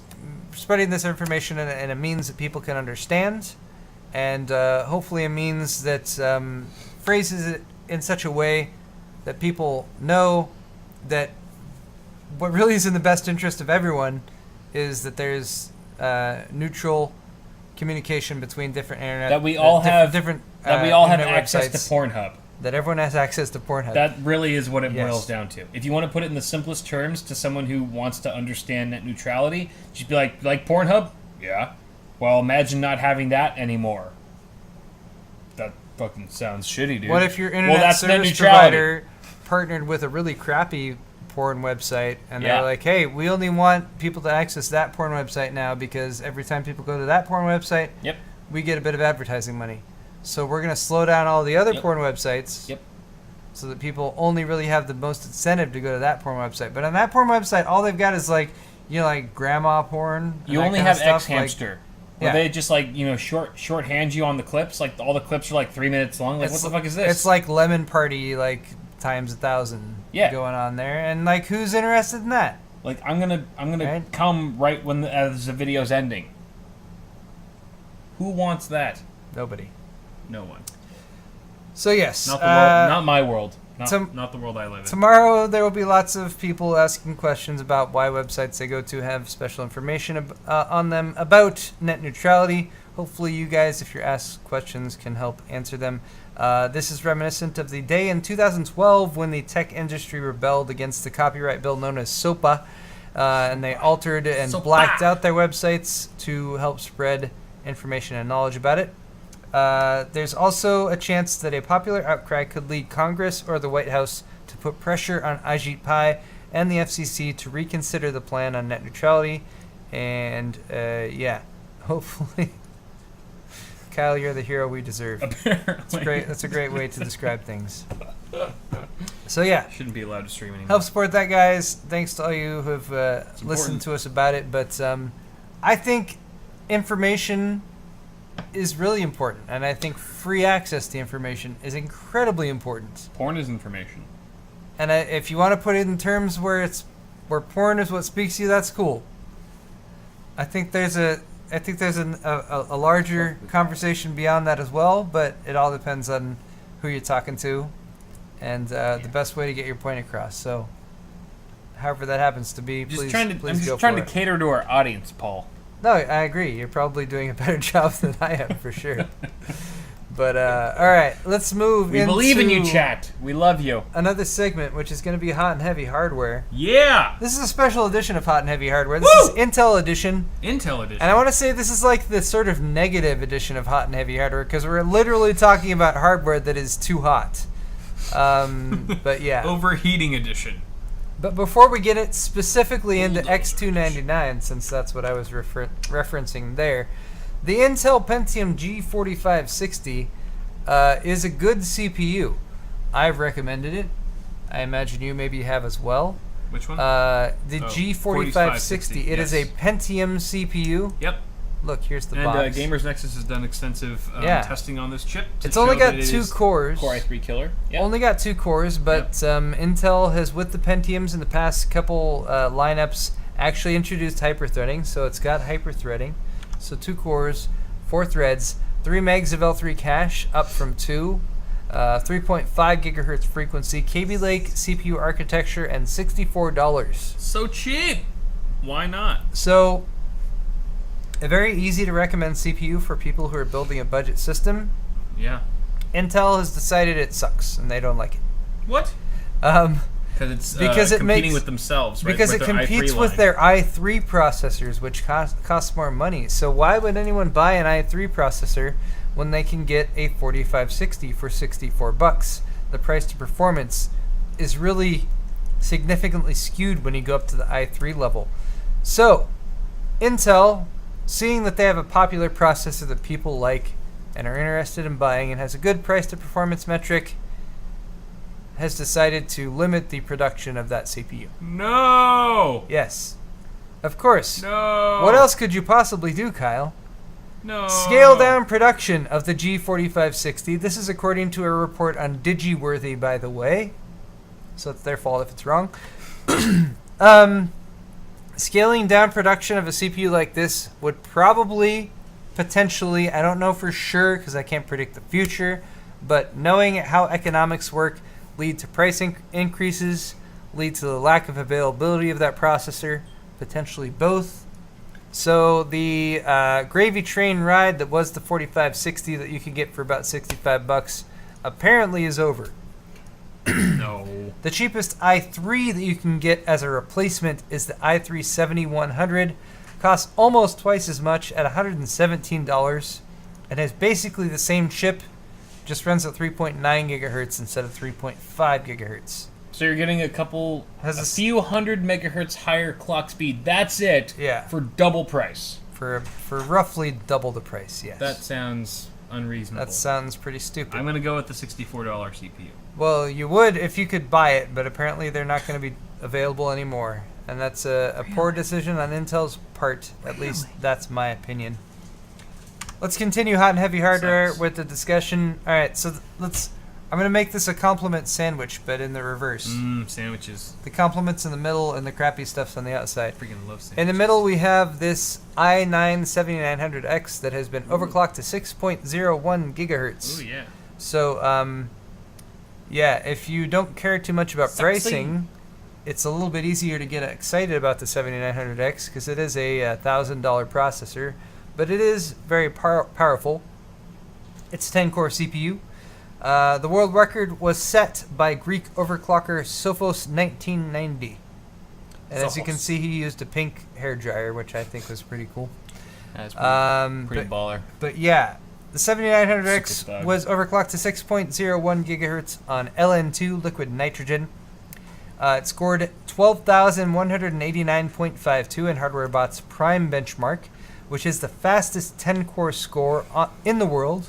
spreading this information in a means that people can understand, and hopefully a means that phrases it in such a way that people know that what really is in the best interest of everyone is that there's neutral communication between different internet that we all have different that we all have access to Pornhub. That everyone has access to Pornhub. That really is what it boils down to. If you want to put it in the simplest terms to someone who wants to understand net neutrality, just be like Pornhub? Yeah. Well, imagine not having that anymore. That fucking sounds shitty, dude. What if your internet service provider partnered with a really crappy porn website and they're like, hey, we only want people to access that porn website now because every time people go to that porn website, we get a bit of advertising money. So we're going to slow down all the other porn websites so that people only really have the most incentive to go to that porn website. But on that porn website, all they've got is like grandma porn. You only have X-Hamster. Where they just shorthand you on the clips. Like all the clips are like 3 minutes long. Like what the fuck is this? It's like Lemon Party times 1,000 going on there. And who's interested in that? Like I'm gonna come right as the video's ending. Who wants that? Nobody. No one. So yes, not the world, not my world, not the world I live in. Tomorrow there will be lots of people asking questions about why websites they go to have special information on them about net neutrality. Hopefully you guys, if you're asked questions, can help answer them. This is reminiscent of the day in 2012 when the tech industry rebelled against the copyright bill known as SOPA, and they altered and blacked out their websites to help spread information and knowledge about it. There's also a chance that a popular outcry could lead Congress or the White House to put pressure on Ajit Pai and the FCC to reconsider the plan on net neutrality. And, hopefully, Kyle, you're the hero we deserve. Apparently. That's a great way to describe things. So, yeah. Shouldn't be allowed to stream anymore. Help support that, guys. Thanks to all you who have listened to us about it. But I think information is really important, and I think free access to information is incredibly important. Porn is information, and if you want to put it in terms where porn is what speaks to you, that's cool. I think there's a larger conversation beyond that as well, but it all depends on who you're talking to and the best way to get your point across. So, however that happens to be, please go for it. I'm just trying to cater to our audience, Paul. No, I agree. You're probably doing a better job than I am, for sure. But, all right, let's move into... We believe in you, chat. We love you. Another segment, which is going to be Hot and Heavy Hardware. Yeah! This is a special edition of Hot and Heavy Hardware. This is Intel Edition. Intel Edition. And I want to say this is like the sort of negative edition of Hot and Heavy Hardware, because we're literally talking about hardware that is too hot. But, yeah. Overheating Edition. But before we get it specifically into X299, since that's what I was referencing there, the Intel Pentium G4560 is a good CPU. I've recommended it. I imagine you maybe have as well. Which one? The G4560. It is a Pentium CPU. Yep. Look, here's the box. box. And Gamers Nexus has done extensive testing on this chip. It's only got 2 cores. Core i3 killer. Yep. Only got 2 cores, but Intel has, with the Pentiums in the past couple lineups, actually introduced hyperthreading. So it's got hyperthreading. So 2 cores, 4 threads, 3 megs of L3 cache, up from 2. 3.5 gigahertz frequency, Kaby Lake CPU architecture, and $64. So cheap! Why not? So, a very easy to recommend CPU for people who are building a budget system. Yeah. Intel has decided it sucks, and they don't like it. What? Because it's competing with themselves, right? Because it competes with their i3 processors, which cost more money. So why would anyone buy an i3 processor when they can get a 4560 for $64? The price to performance is really significantly skewed when you go up to the i3 level. So, Intel, seeing that they have a popular processor that people like and are interested in buying and has a good price to performance metric, has decided to limit the production of that CPU. No! Yes. Of course. No! What else could you possibly do, Kyle? No. Scale down production of the G4560. This is according to a report on DigiWorthy, by the way. So it's their fault if it's wrong. Scaling down production of a CPU like this would probably, potentially, I don't know for sure because I can't predict the future, but knowing how economics work, lead to price increases, lead to the lack of availability of that processor, potentially both. So the gravy train ride that was the 4560 that you could get for about $65 apparently is over. No. The cheapest i3 that you can get as a replacement is the i3 7100. Costs almost twice as much at $117 and has basically the same chip, just runs at 3.9 gigahertz instead of 3.5 gigahertz. So you're getting a few hundred megahertz higher clock speed. That's it. Yeah. For double price. For roughly double the price, yes. That sounds unreasonable. That sounds pretty stupid. I'm going to go with the $64 CPU. Well, you would if you could buy it, but apparently they're not going to be available anymore. And that's a poor decision on Intel's part. At least that's my opinion. Let's continue hot and heavy hardware with the discussion. All right, so I'm going to make this a compliment sandwich, but in the reverse. Sandwiches. The compliments in the middle and the crappy stuff's on the outside. Freaking love sandwiches. In the middle, we have this i9-7900X that has been overclocked to 6.01 gigahertz. Oh, yeah. So, if you don't care too much about pricing, it's a little bit easier to get excited about the 7900X because it is a $1,000 processor, but it is very powerful. It's a 10-core CPU. The world record was set by Greek overclocker Sophos 1990. And as you can see, he used a pink hairdryer, which I think was pretty cool. That's pretty baller. But yeah, the 7900X was overclocked to 6.01 gigahertz on LN2 liquid nitrogen. It scored 12,189.52 in HardwareBot's Prime benchmark, which is the fastest 10-core score in the world.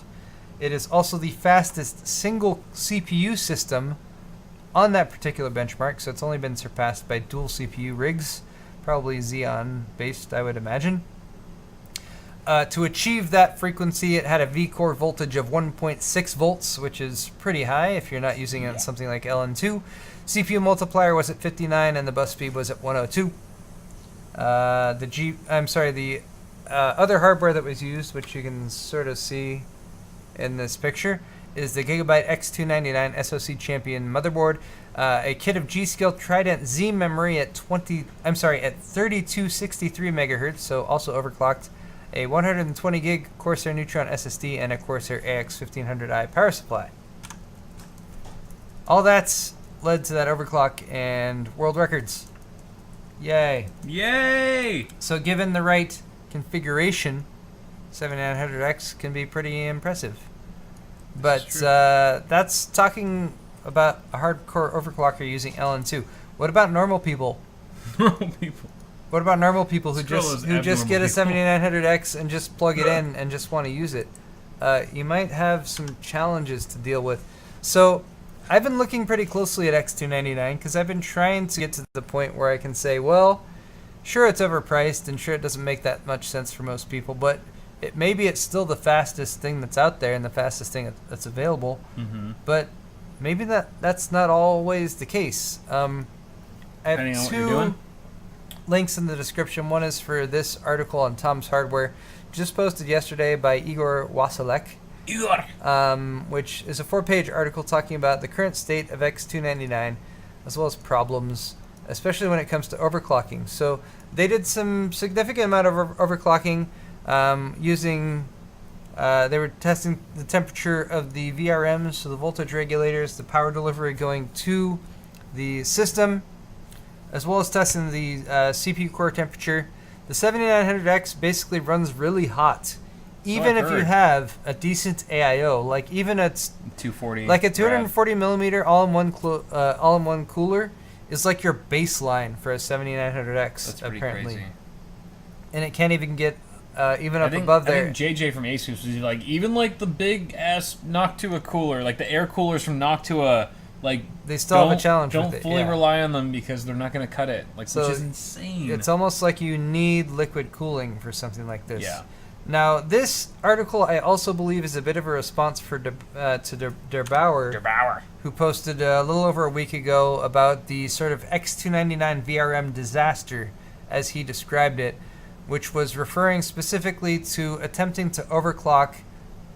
It is also the fastest single CPU system on that particular benchmark, so it's only been surpassed by dual CPU rigs, probably Xeon based, I would imagine. To achieve that frequency, it had a V-core voltage of 1.6 volts, which is pretty high if you're not using it on something like LN2. CPU multiplier was at 59, and the bus speed was at 102. The other hardware that was used, which you can sort of see in this picture, is the Gigabyte X299 SoC Champion motherboard, a kit of G-Skill Trident Z memory at 3263 megahertz, so also overclocked, a 120 gig Corsair Neutron SSD, and a Corsair AX1500i power supply. All that's led to that overclock and world records. Yay! Yay! So given the right configuration, 7900X can be pretty impressive. But that's talking about a hardcore overclocker using LN2. What about normal people? What about normal people who just get a 7900X and just plug it in and just want to use it? You might have some challenges to deal with. So I've been looking pretty closely at X299 because I've been trying to get to the point where I can say, well, sure, it's overpriced, and sure, it doesn't make that much sense for most people, but maybe it's still the fastest thing that's out there and the fastest thing that's available. Mm-hmm. But maybe that's not always the case. I have two links in the description. One is for this article on Tom's Hardware, just posted yesterday by Igor Wasilek, which is a 4-page article talking about the current state of X299, as well as problems, especially when it comes to overclocking. So they did some significant amount of overclocking using, they were testing the temperature of the VRMs, so the voltage regulators, the power delivery going to the system, as well as testing the CPU core temperature. The 7900X basically runs really hot, even if you have a decent AIO, like even at 240, like a 240 millimeter all-in-one cooler is like your baseline for a 7900X. That's pretty apparently crazy. And it can't even get even up above there. I think JJ from Asus was like, even like the big ass Noctua cooler, like the air coolers from Noctua, like they still have a challenge with it. Don't fully rely on them because they're not going to cut it, like, so which is insane. It's almost like you need liquid cooling for something like this. Yeah. Now, this article I also believe is a bit of a response to Der Bauer, who posted a little over a week ago about the sort of X299 VRM disaster, as he described it, which was referring specifically to attempting to overclock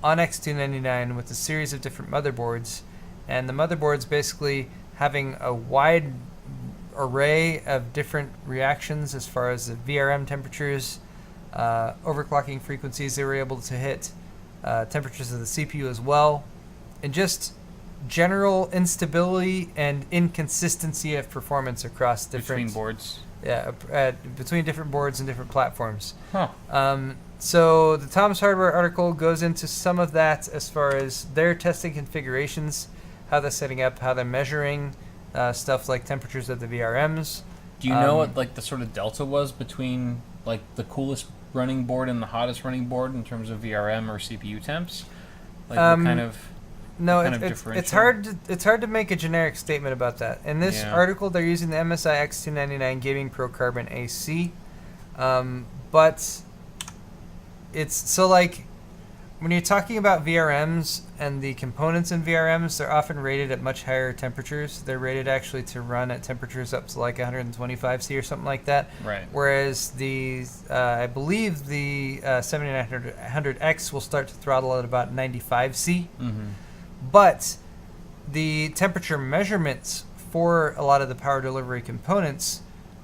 on X299 with a series of different motherboards, and the motherboards basically having a wide array of different reactions as far as the VRM temperatures, overclocking frequencies they were able to hit, temperatures of the CPU as well, and just general instability and inconsistency of performance across different between boards. Yeah, between different boards and different platforms. Huh. So the Tom's Hardware article goes into some of that as far as their testing configurations, how they're setting up, how they're measuring stuff like temperatures of the VRMs. Do you know what like the sort of delta was between like the coolest running board and the hottest running board in terms of VRM or CPU temps? Like what kind of it's hard to make a generic statement about that. In this article, they're using the MSI X299 Gaming Pro Carbon AC, but it's so like when you're talking about VRMs and the components in VRMs, they're often rated at much higher temperatures. They're rated actually to run at temperatures up to like 125 C or something like that. Right. Whereas the I believe the 7900X will start to throttle at about 95 C. Mm-hmm. But the temperature measurements for a lot of the power delivery components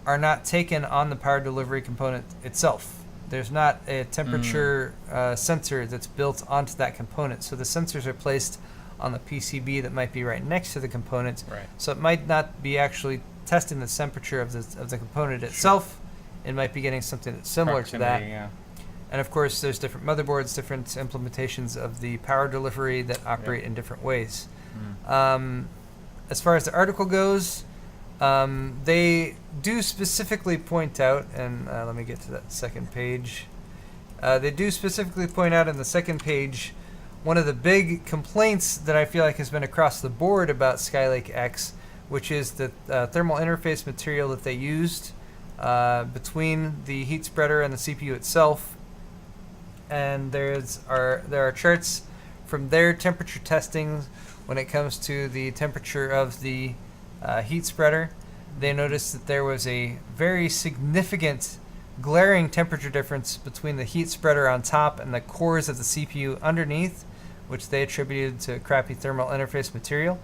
are not taken on the power delivery component itself. There's not a temperature sensor that's built onto that component. So the sensors are placed on the PCB that might be right next to the component. Right. So it might not be actually testing the temperature of the component itself. It might be getting something that's similar to that. Yeah. And of course, there's different motherboards, different implementations of the power delivery that operate in different ways. As far as the article goes, they do specifically point out, and let me get to that second page. They do specifically point out in the second page one of the big complaints that I feel like has been across the board about Skylake X, which is the thermal interface material that they used between the heat spreader and the CPU itself. And there are charts from their temperature testing when it comes to the temperature of the heat spreader. They noticed that there was a very significant glaring temperature difference between the heat spreader on top and the cores of the CPU underneath, which they attributed to crappy thermal interface material.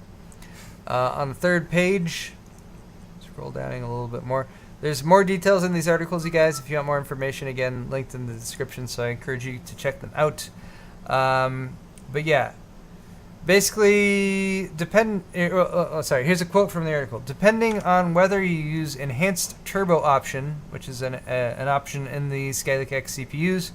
On the third page, scroll down a little bit more. There's more details in these articles, you guys. If you want more information, again, linked in the description, so I encourage you to check them out. But yeah, basically, here's a quote from the article. Depending on whether you use enhanced turbo option, which is an option in the Skylake X CPUs,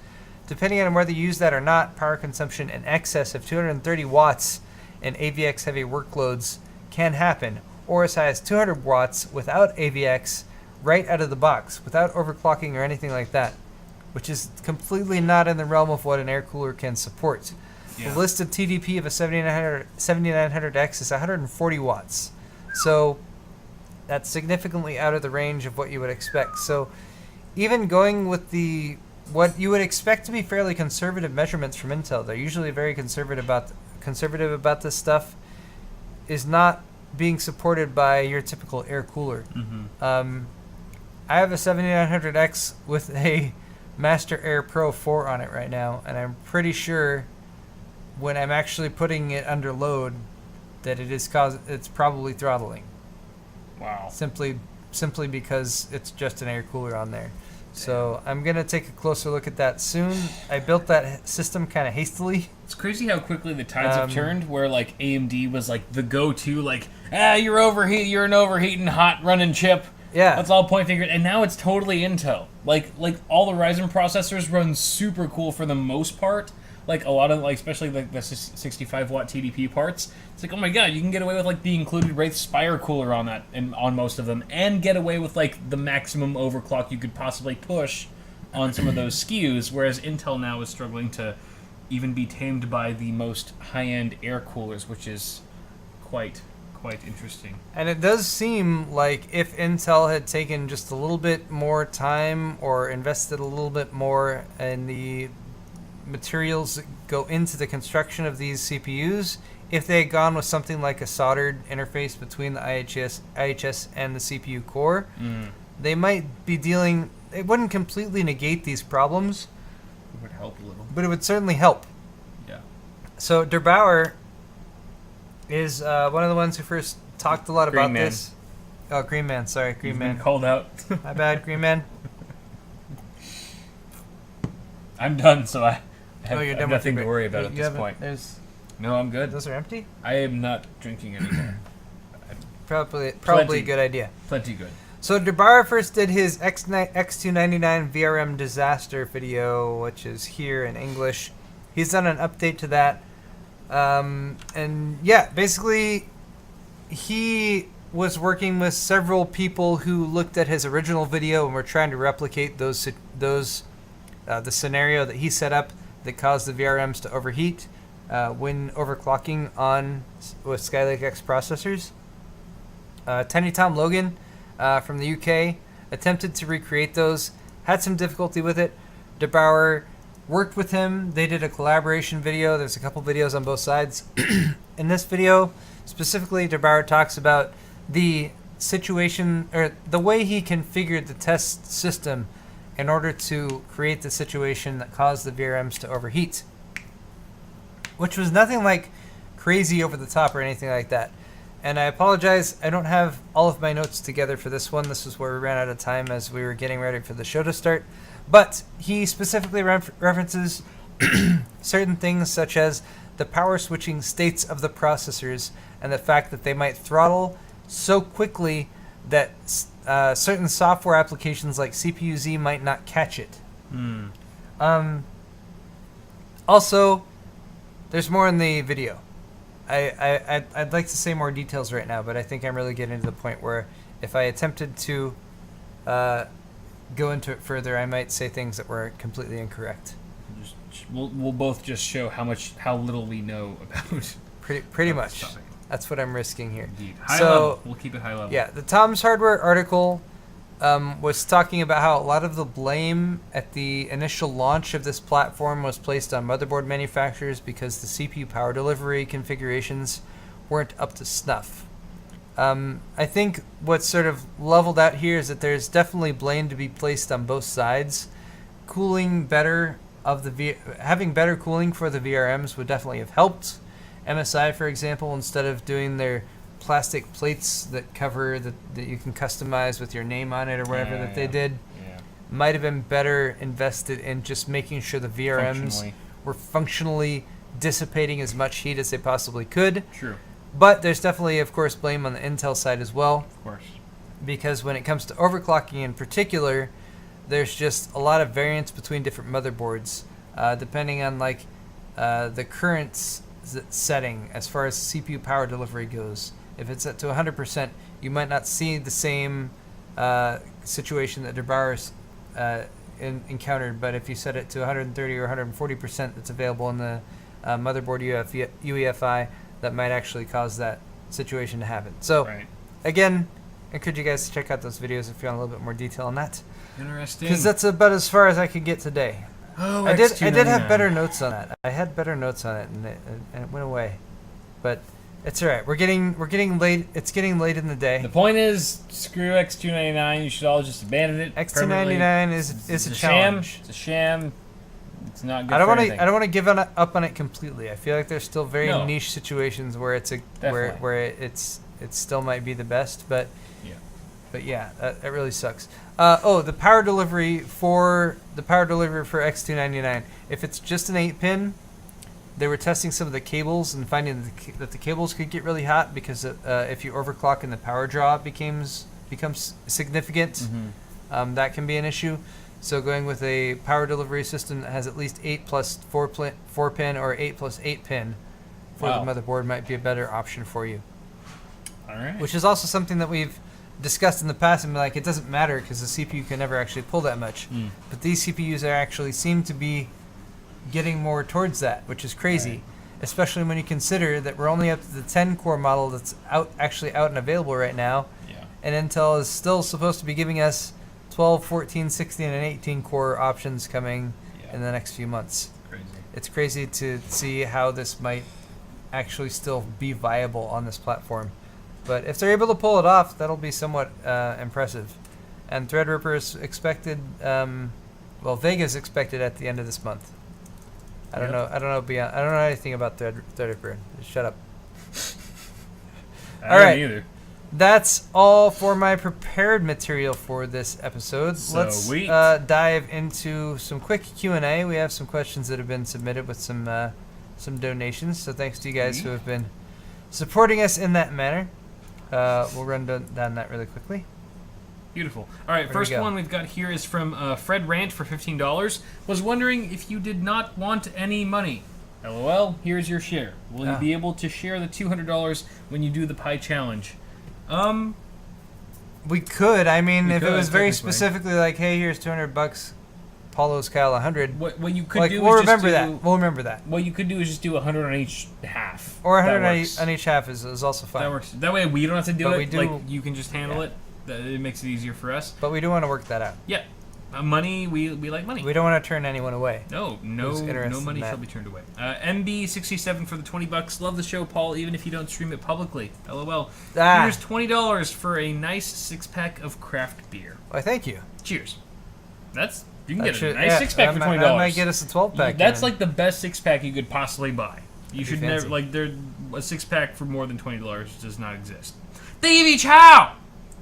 depending on whether you use that or not, power consumption in excess of 230 watts in AVX heavy workloads can happen, or as high as 200 watts without AVX right out of the box, without overclocking or anything like that, which is completely not in the realm of what an air cooler can support. The listed TDP of a 7900X is 140 watts. So that's significantly out of the range of what you would expect. So even going with what you would expect to be fairly conservative measurements from Intel, they're usually very conservative about this stuff, is not being supported by your typical air cooler. I have a 7900X with a Master Air Pro 4 on it right now, and I'm pretty sure when I'm actually putting it under load that it's probably throttling. Wow. Simply because it's just an air cooler on there. So I'm going to take a closer look at that soon. I built that system kind of hastily. It's crazy how quickly the tides have turned, where like AMD was like the go-to, like, you're an overheating hot running chip. Yeah. Let's all point fingers. And now it's totally Intel. Like all the Ryzen processors run super cool for the most part. Like a lot of, like, especially like the 65 watt TDP parts. It's like, oh my god, you can get away with like the included Wraith Spire cooler on that and on most of them, and get away with like the maximum overclock you could possibly push on some of those SKUs. Whereas Intel now is struggling to even be tamed by the most high-end air coolers, which is quite interesting. And it does seem like if Intel had taken just a little bit more time or invested a little bit more in the materials that go into the construction of these CPUs, if they had gone with something like a soldered interface between the IHS and the CPU core, they might be it wouldn't completely negate these problems. It would help a little. But it would certainly help. Yeah. So Der Bauer is one of the ones who first talked a lot about this. Oh, Green Man. Sorry, Green Man. Been called out. My bad, Green Man. I'm done, so I have, you're I have done nothing with to worry about at this point. No, I'm good. Those are empty? I am not drinking anymore. Probably a good idea. Plenty good. So Der Bauer first did his X299 VRM disaster video, which is here in English. He's done an update to that. And yeah, basically he was working with several people who looked at his original video and were trying to replicate the scenario that he set up that caused the VRMs to overheat when overclocking with Skylake X processors. Tiny Tom Logan from the UK attempted to recreate those, had some difficulty with it. Der Bauer worked with him. They did a collaboration video. There's a couple videos on both sides. In this video, specifically, Der Bauer talks about the situation, or the way he configured the test system in order to create the situation that caused the VRMs to overheat, which was nothing like crazy over the top or anything like that. And I apologize, I don't have all of my notes together for this one. This is where we ran out of time as we were getting ready for the show to start. But he specifically references certain things such as the power switching states of the processors and the fact that they might throttle so quickly that certain software applications like CPU-Z might not catch it. Also, there's more in the video. I'd like to say more details right now, but I think I'm really getting to the point where if I attempted to go into it further, I might say things that were completely incorrect. We'll both just show how little we know about. Pretty much. That's what I'm risking here. Indeed. High level. We'll keep it high level. Yeah, the Tom's Hardware article was talking about how a lot of the blame at the initial launch of this platform was placed on motherboard manufacturers because the CPU power delivery configurations weren't up to snuff. I think what's sort of leveled out here is that there's definitely blame to be placed on both sides. Having better cooling for the VRMs would definitely have helped. MSI, for example, instead of doing their plastic plates that you can customize with your name on it or whatever they did, might have been better invested in just making sure the VRMs were functionally dissipating as much heat as they possibly could. True. But there's definitely, of course, blame on the Intel side as well. Of course. Because when it comes to overclocking in particular, there's just a lot of variance between different motherboards, depending on the current setting as far as CPU power delivery goes. If it's set to 100%, you might not see the same situation that Der Bauer encountered, but if you set it to 130 or 140% that's available in the motherboard UEFI that might actually cause that situation to happen. So, again, I encourage you guys to check out those videos if you want a little bit more detail on that. Interesting. Because that's about as far as I could get today. Oh, I did have better notes on that. I had better notes on it, and it went away. But it's all right. We're getting late. It's getting late in the day. The point is, screw X299. You should all just abandon it. X299 is a challenge. Sham. It's a sham. It's not good. I don't want to give up on it completely. I feel like there's still very niche situations where where it still might be the best, but yeah, it really sucks. The power delivery for X299. If it's just an 8-pin, they were testing some of the cables and finding that the cables could get really hot because if you overclock and the power draw becomes significant, that can be an issue. So going with a power delivery system that has at least 8 plus 4 pin or 8 plus 8 pin for the motherboard might be a better option for you. All right. Which is also something that we've discussed in the past and it doesn't matter because the CPU can never actually pull that much. But these CPUs actually seem to be getting more towards that, which is crazy, especially when you consider that we're only up to the 10-core model that's out and available right now. Yeah. And Intel is still supposed to be giving us 12, 14, 16, and 18-core options coming in the next few months. Crazy. It's crazy to see how this might actually still be viable on this platform. But if they're able to pull it off, that'll be somewhat impressive. And Threadripper is expected, Vega's expected at the end of this month. I don't know anything about Threadripper. Just shut up. I don't either. That's all for my prepared material for this episode. Let's dive into some quick Q&A. We have some questions that have been submitted with some donations. So thanks to you guys who have been supporting us in that manner. We'll run down that really quickly. Beautiful. All right, first one we've got here is from Fred Rant for $15. Was wondering if you did not want any money. LOL, here's your share. Will you be able to share the $200 when you do the pie challenge? We could. I mean, if it was very specifically like, hey, here's $200, Paulo's Kyle 100. What you could do we'll is remember that. We'll remember that. What you could do is just do 100 on each half. Or 100 on each half is also fine. That works. That way we don't have to do it. Like you can just handle it. It makes it easier for us. But we do want to work that out. Yeah. Money, we like money. We don't want to turn anyone away. No money shall be turned away. MB67 for the $20. Love the show, Paul, even if you don't stream it publicly. LOL. Here's $20 for a nice 6-pack of craft beer. Why, thank you. Cheers. You can get a nice 6-pack for $20. That might get us a 12-pack. That's like the best 6-pack you could possibly buy. You should never a 6-pack for more than $20 does not exist. TV Chow!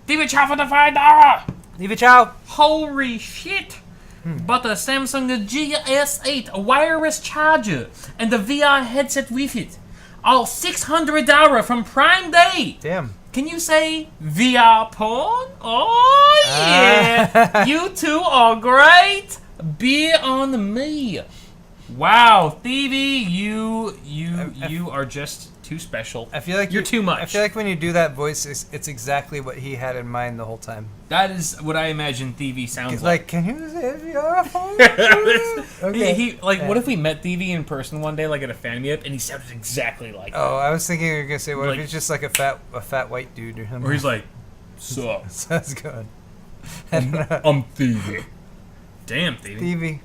TV Chow for the $5! Leave it, chow. Holy shit! But the Samsung GS8, a wireless charger, and the VR headset with it, all $600 from Prime Day. Damn. Can you say VR porn? Oh yeah! You two are great. Be on me. Wow, Stevie, you are just too special. I feel like you're too much. I feel like when you do that voice, it's exactly what he had in mind the whole time. That is what I imagine Thievie sounds like. Can you say VR phone? Okay. What if we met Thievie in person one day, like at a fan meetup, and he sounded exactly like that? Oh, I was thinking you were gonna say, what if he's just like a fat white dude or something? Or he's like, sup? Sounds good. I'm Thievie. Damn, Thievie. Thievie.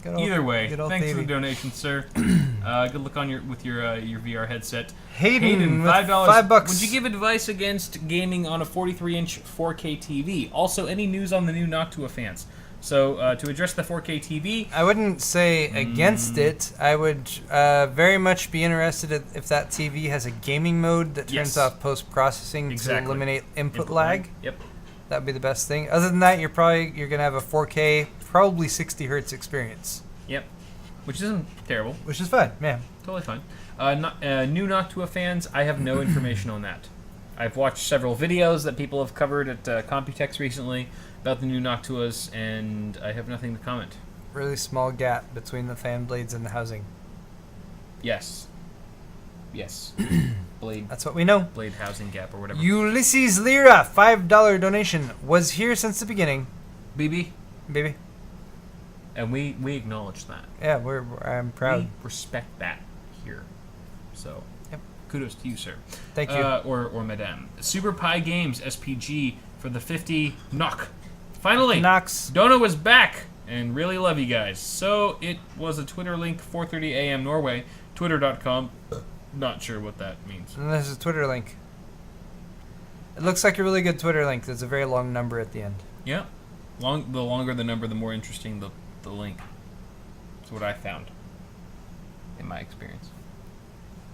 Either way, thanks for the donation, sir. Good luck with your VR headset. Hayden, $5. Would you give advice against gaming on a 43-inch 4K TV? Also, any news on the new Noctua fans? So, to address the 4K TV... I wouldn't say against it. I would very much be interested if that TV has a gaming mode that turns off post-processing to eliminate input lag. Yep. That would be the best thing. Other than that, you're going to have a 4K, probably 60 hertz experience. Yep. Which isn't terrible. Which is fine, yeah. Totally fine. New Noctua fans, I have no information on that. I've watched several videos that people have covered at Computex recently about the new Noctuas, and I have nothing to comment. Really small gap between the fan blades and the housing. Yes. Blade. That's what we know. Blade housing gap or whatever. Ulysses Lira, $5 donation. Was here since the beginning. BB. Baby. And we acknowledge that. Yeah, I'm proud. We respect that. here. So, yep. Kudos to you, sir. Thank you. Or Madame. Super Pie Games SPG for the 50 knock. Finally, Knox. Dona was back, and really love you guys. So it was a Twitter link, 4:30 a.m. Norway, twitter.com. Not sure what that means. And there's a Twitter link. It looks like a really good Twitter link. There's a very long number at the end. Yeah. The longer the number, the more interesting the link. That's what I found, in my experience.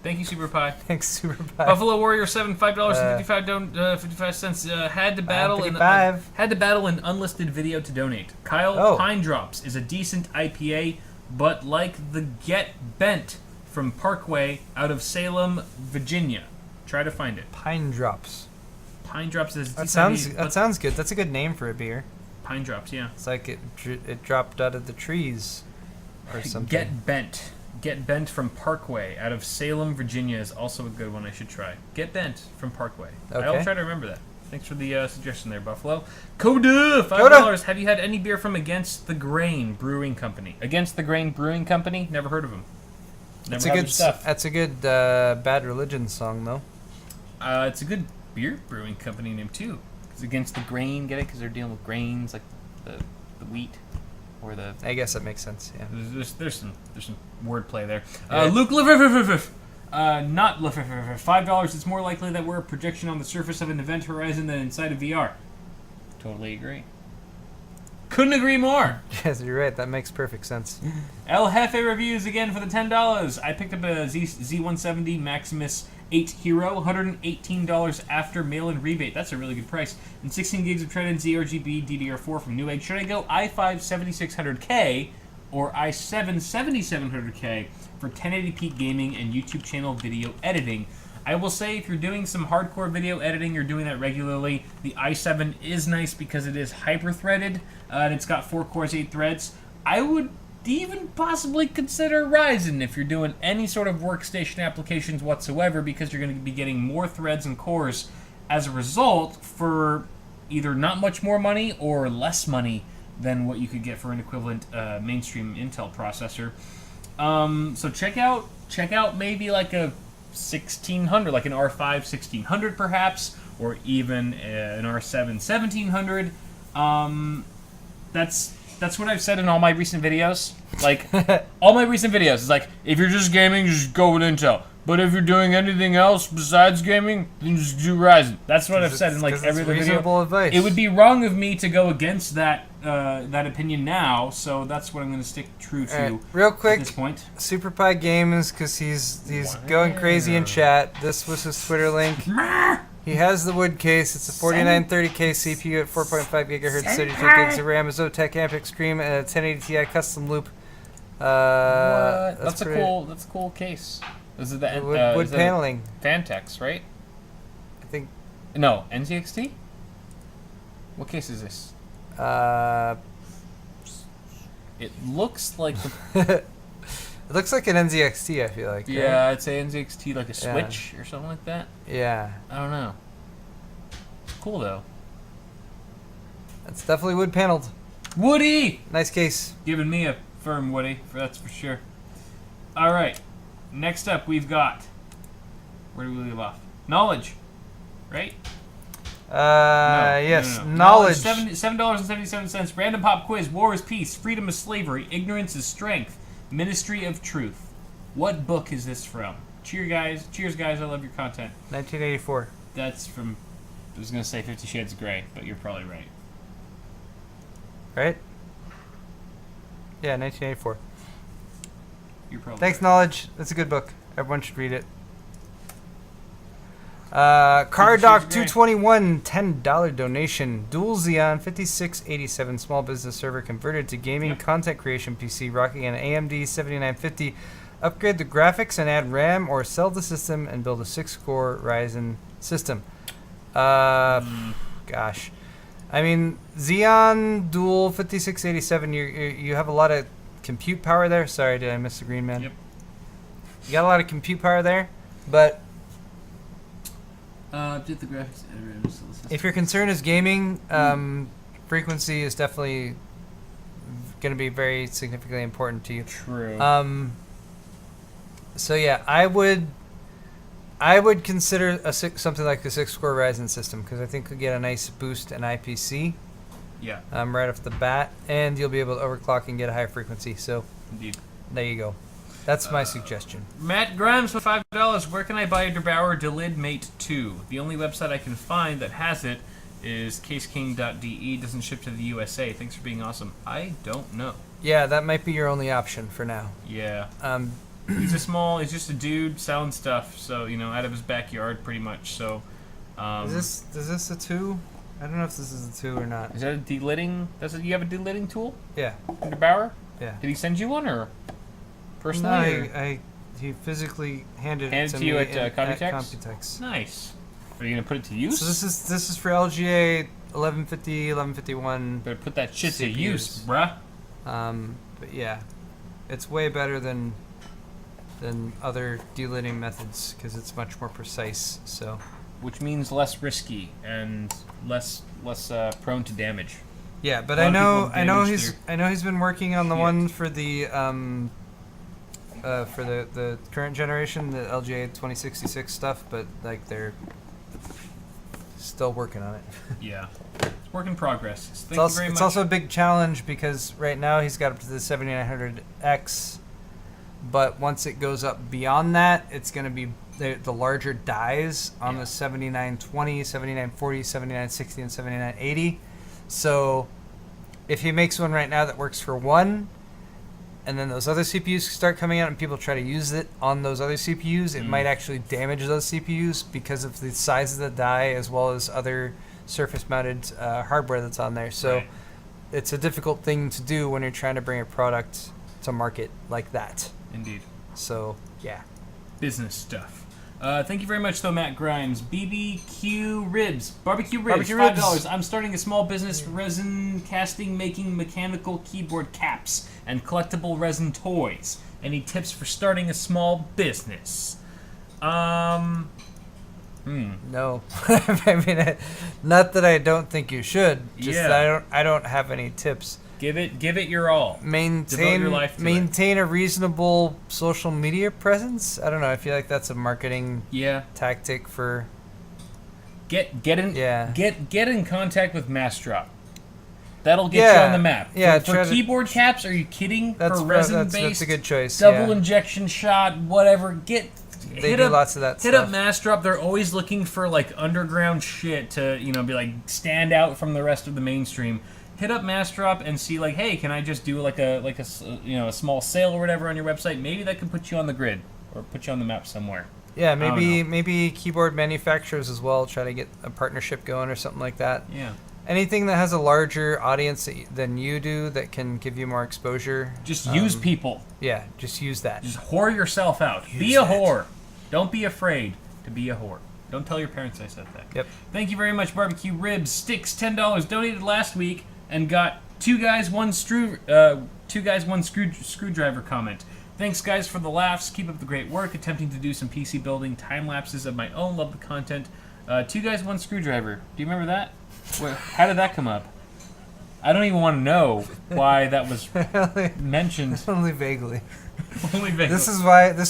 Thank you, Super Pie. Thanks, Super Pie. Buffalo Warrior 7, $5.55. Had to battle an unlisted video to donate. Kyle Pine Drops is a decent IPA, but like the Get Bent from Parkway out of Salem, Virginia. Try to find it. Pine Drops. Pine Drops is that sounds good. That's a good name for a beer. Pine Drops, yeah. It's like it dropped out of the trees or something. Get Bent from Parkway out of Salem, Virginia is also a good one I should try. Get Bent from Parkway. Okay. I'll try to remember that. Thanks for the suggestion there, Buffalo. Coda, $5. Have you had any beer from Against the Grain Brewing Company? Against the Grain Brewing Company? Never heard of them. That's a good Bad Religion song, though. It's a good beer brewing company name, too. It's Against the Grain, get it? Because they're dealing with grains, like the wheat. Or the... I guess that makes sense, yeah. There's some wordplay there. Luke not $5. It's more likely that we're a projection on the surface of an event horizon than inside a VR. Totally agree. Couldn't agree more. Yes, you're right. That makes perfect sense. El Jefe reviews again for the $10. I picked up a Z170 Maximus 8 Hero, $118 after mail-in rebate. That's a really good price. And 16 gigs of Tread and ZRGB DDR4 from Newegg. Should I go i5 7600K or i7 7700K for 1080p gaming and YouTube channel video editing? I will say if you're doing some hardcore video editing, you're doing that regularly, the i7 is nice because it is hyper-threaded, and it's got 4 cores, 8 threads. I would even possibly consider Ryzen if you're doing any sort of workstation applications whatsoever, because you're going to be getting more threads and cores as a result for either not much more money or less money than what you could get for an equivalent mainstream Intel processor. So check out maybe like a 1600, like an R5 1600 perhaps, or even an R7 1700. That's what I've said in all my recent videos. Like, all my recent videos is like, if you're just gaming, just go with Intel. But if you're doing anything else besides gaming, then just do Ryzen. That's what I've said in like every other video. Advice. It would be wrong of me to go against that opinion now, so that's what I'm going to stick true to. Real quick, at this point. Super Pie Games, because he's going crazy in chat. This was his Twitter link. He has the wood case. It's a 4930K CPU at 4.5 gigahertz, 32 gigs of RAM, a Zotac Amp Extreme, and a 1080 Ti custom loop. That's a cool case. This is the wood paneling. Fantex, right? I think. No, NZXT? What case is this? It looks like it looks like an NZXT, I feel like. Yeah, right? I'd say NZXT, like a Switch or something like that. Yeah. I don't know. Cool, though. It's definitely wood paneled. Woody! Nice case. Giving me a firm Woody, that's for sure. All right. Next up, we've got... Where do we leave off? Knowledge. Right? Yes. No. Knowledge. $7.77. Random pop quiz. War is peace. Freedom is slavery. Ignorance is strength. Ministry of Truth. What book is this from? Cheers, guys. I love your content. 1984. That's from... I was going to say 50 Shades of Grey, but you're probably right. Right? Yeah, 1984. You're probably Thanks, right. Knowledge. That's a good book. Everyone should read it. Cardoc 221, $10 donation. Dual Xeon 5687 small business server converted to gaming content creation PC rocking an AMD 7950. Upgrade the graphics and add RAM, or sell the system and build a 6-core Ryzen system. Gosh. I mean, Xeon Dual 5687, you have a lot of compute power there. Sorry, did I miss the green man? Yep. You got a lot of compute power there, but did the graphics if your concern is gaming, frequency is definitely going to be very significantly important to you. True. So yeah, I would consider something like the 6-core Ryzen system because I think you'll get a nice boost in IPC. Yeah. Right off the bat, and you'll be able to overclock and get a higher frequency. So, indeed, there you go. That's my suggestion. Matt Grimes with $5. Where can I buy a DeBauer Delid Mate 2? The only website I can find that has it is caseking.de. Doesn't ship to the USA. Thanks for being awesome. I don't know. Yeah, that might be your only option for now. Yeah. He's just a dude selling stuff. So out of his backyard, pretty much. So. Is this a 2? I don't know if this is a 2 or not. Is that a delidding? You have a delidding tool? Yeah. From DeBauer? Yeah. Did he send you one or personally? No, he physically handed it to you me at Computex? Computex. Nice. Are you gonna put it to use? So this is for LGA 1150, 1151. Better put that shit to CPUs. use, bruh. But yeah, it's way better than other delidding methods because it's much more precise. So. Which means less risky and less prone to damage. Yeah, but I know he's been working on the one for the current generation, the LGA 2066 stuff, but like they're still working on it. Yeah, it's work in progress. It's also a big challenge because right now he's got up to the 7900X, but once it goes up beyond that, it's going to be the larger dies on the 7920, 7940, 7960, and 7980. So if he makes one right now that works for one, and then those other CPUs start coming out and people try to use it on those other CPUs, it might actually damage those CPUs because of the size of the die as well as other surface-mounted hardware that's on there. So it's a difficult thing to do when you're trying to bring a product to market like that. Indeed. So, yeah. Business stuff. Thank you very much, though, Matt Grimes. BBQ Ribs. Barbecue Ribs, $5. I'm starting a small business, resin casting, making mechanical keyboard caps and collectible resin toys. Any tips for starting a small business? No. I mean, not that I don't think you should. Just that I don't have any tips. Give it your all. Maintain your life to a reasonable social media presence. I don't know. I feel like that's a marketing tactic for get in contact with Massdrop. That'll get you on the map. Yeah, for keyboard caps, are you kidding? That's for resin-based, that's a good choice. Double injection shot, whatever. They do lots of that stuff. Hit up Massdrop. They're always looking for like underground shit to be like stand out from the rest of the mainstream. Hit up Massdrop and see like, hey, can I just do like a small sale or whatever on your website? Maybe that can put you on the grid or put you on the map somewhere. Yeah, maybe keyboard manufacturers as well. Try to get a partnership going or something like that. Yeah. Anything that has a larger audience than you do that can give you more exposure. Just use people. Yeah, just use that. Just whore yourself out. Be a whore. Don't be afraid to be a whore. Don't tell your parents I said that. Yep. Thank you very much, Barbecue Ribs. Sticks, $10. Donated last week and got two guys, one screwdriver comment. Thanks, guys, for the laughs. Keep up the great work. Attempting to do some PC building time lapses of my own. Love the content. Two guys, one screwdriver. Do you remember that? How did that come up? I don't even want to know why that was mentioned. Only vaguely. Only vaguely. This is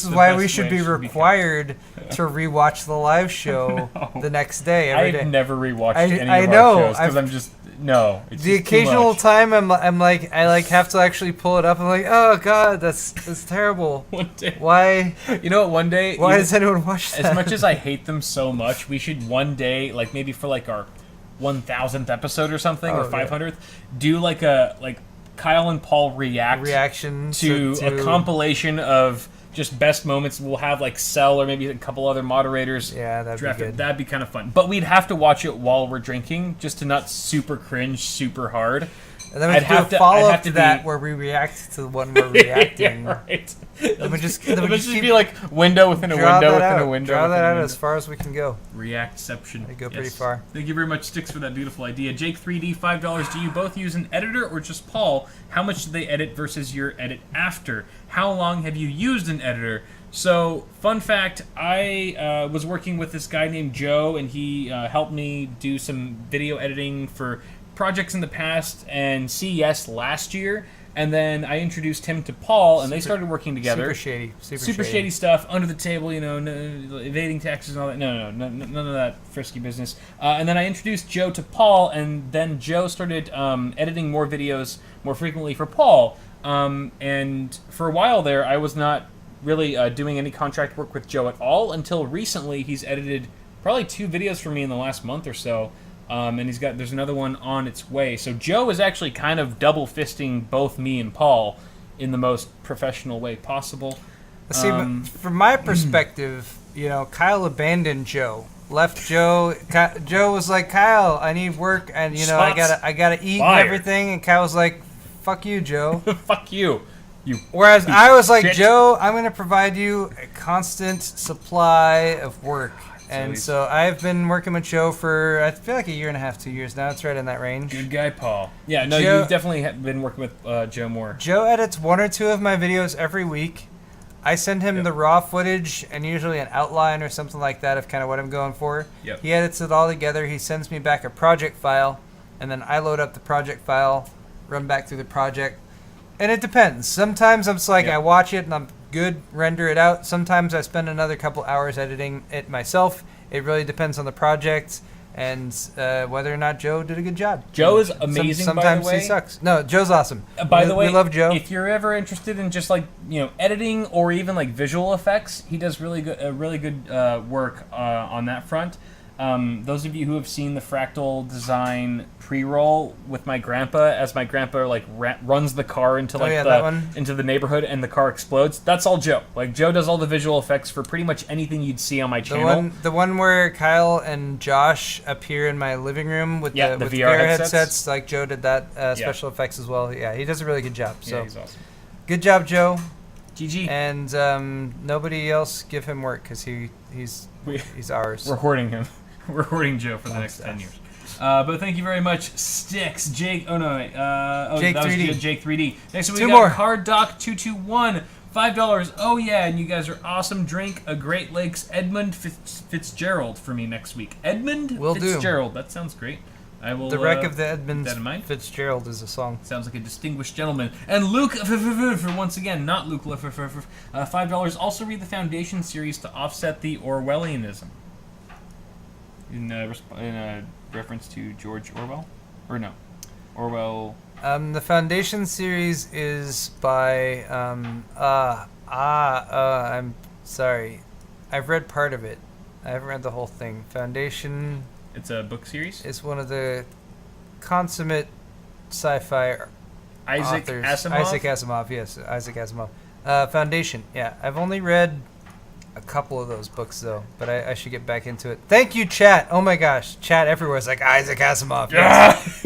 why we should be required to rewatch the live show the next day. I've never rewatched any of our shows because I'm just the occasional time I have to actually pull it up. I'm like, oh god, that's terrible. One day, why? You know what? One day, why does anyone watch that? As much as I hate them so much, we should one day, like maybe for like our 1000th episode or something, or 500th, do like a Kyle and Paul reaction to a compilation of just best moments. We'll have like Cell or maybe a couple other moderators. Yeah, that'd be good. That'd be kind of fun. But we'd have to watch it while we're drinking, just to not super cringe super hard. And then we have to follow up to that where we react to the one we're reacting. Yeah, right. It would just be like window within a window within a window. Draw that out as far as we can go. Reactception. They go pretty far. Thank you very much, Sticks, for that beautiful idea. Jake 3D, $5. Do you both use an editor or just Paul? How much do they edit versus your edit after? How long have you used an editor? So, fun fact, I was working with this guy named Joe, and he helped me do some video editing for projects in the past, and CES last year, And then I introduced him to Paul, and they started working together. Super shady stuff, under the table, no, evading taxes and all that. No, none of that frisky business. And then I introduced Joe to Paul, and then Joe started editing more videos more frequently for Paul. And for a while there, I was not really doing any contract work with Joe at all until recently. He's edited probably 2 videos for me in the last month or so. And there's another one on its way. So Joe is actually kind of double fisting both me and Paul in the most professional way possible. See, from my perspective, Kyle abandoned Joe, left Joe. Joe was like, Kyle, I need work, and I gotta eat and everything. And Kyle was like, fuck you, Joe. Fuck you. Whereas I was like, Joe, I'm gonna provide you a constant supply of work. And so I've been working with Joe for, I feel like 1.5 years, 2 years now. It's right in that range. Good guy, Paul. Yeah, no, you've definitely been working with Joe more. Joe edits 1 or 2 of my videos every week. I send him the raw footage and usually an outline or something like that of kind of what I'm going for. Yep. He edits it all together. He sends me back a project file, and then I load up the project file, run back through the project. And it depends. Sometimes I'm just like, I watch it and I'm good, render it out. Sometimes I spend another couple hours editing it myself. It really depends on the project and whether or not Joe did a good job. Joe is amazing, sometimes by the way. He sucks. No, Joe's awesome. By the way, we love Joe. If you're ever interested in just editing or even visual effects, he does really good work on that front. Those of you who have seen the Fractal Design pre-roll with my grandpa, as my grandpa runs the car into into the neighborhood and the car explodes, that's all Joe. Joe does all the visual effects for pretty much anything you'd see on my channel. The one where Kyle and Josh appear in my living room with the VR headsets, like Joe did that special effects as well. Yeah, he does a really good job. So he's awesome. Good job, Joe. GG. And nobody else give him work because he's ours. We're hoarding him. We're hoarding Joe for the next 10 years. But thank you very much, Sticks, Jake. Oh no, wait. Jake that 3D. Was Jake 3D. Next week we 2 got more. Card Doc 221, $5. Oh yeah, and you guys are awesome. Drink a Great Lakes Edmund Fitzgerald for me next week. Edmund Fitzgerald. That sounds great. I will. The Wreck of the Edmund Fitzgerald is a song. Sounds like a distinguished gentleman. And Luke, for once again, not Luke, $5. Also read the Foundation series to offset the Orwellianism. In reference to George Orwell? Or no? Orwell... the Foundation series is by... I'm sorry. I've read part of it. I haven't read the whole thing. Foundation... It's a book series? It's one of the consummate sci-fi authors. Asimov? Isaac Asimov, yes. Isaac Asimov. Foundation, yeah. I've only read a couple of those books, though, but I should get back into it. Thank you, chat. Oh, my gosh. Chat everywhere is like, Isaac Asimov. Yes.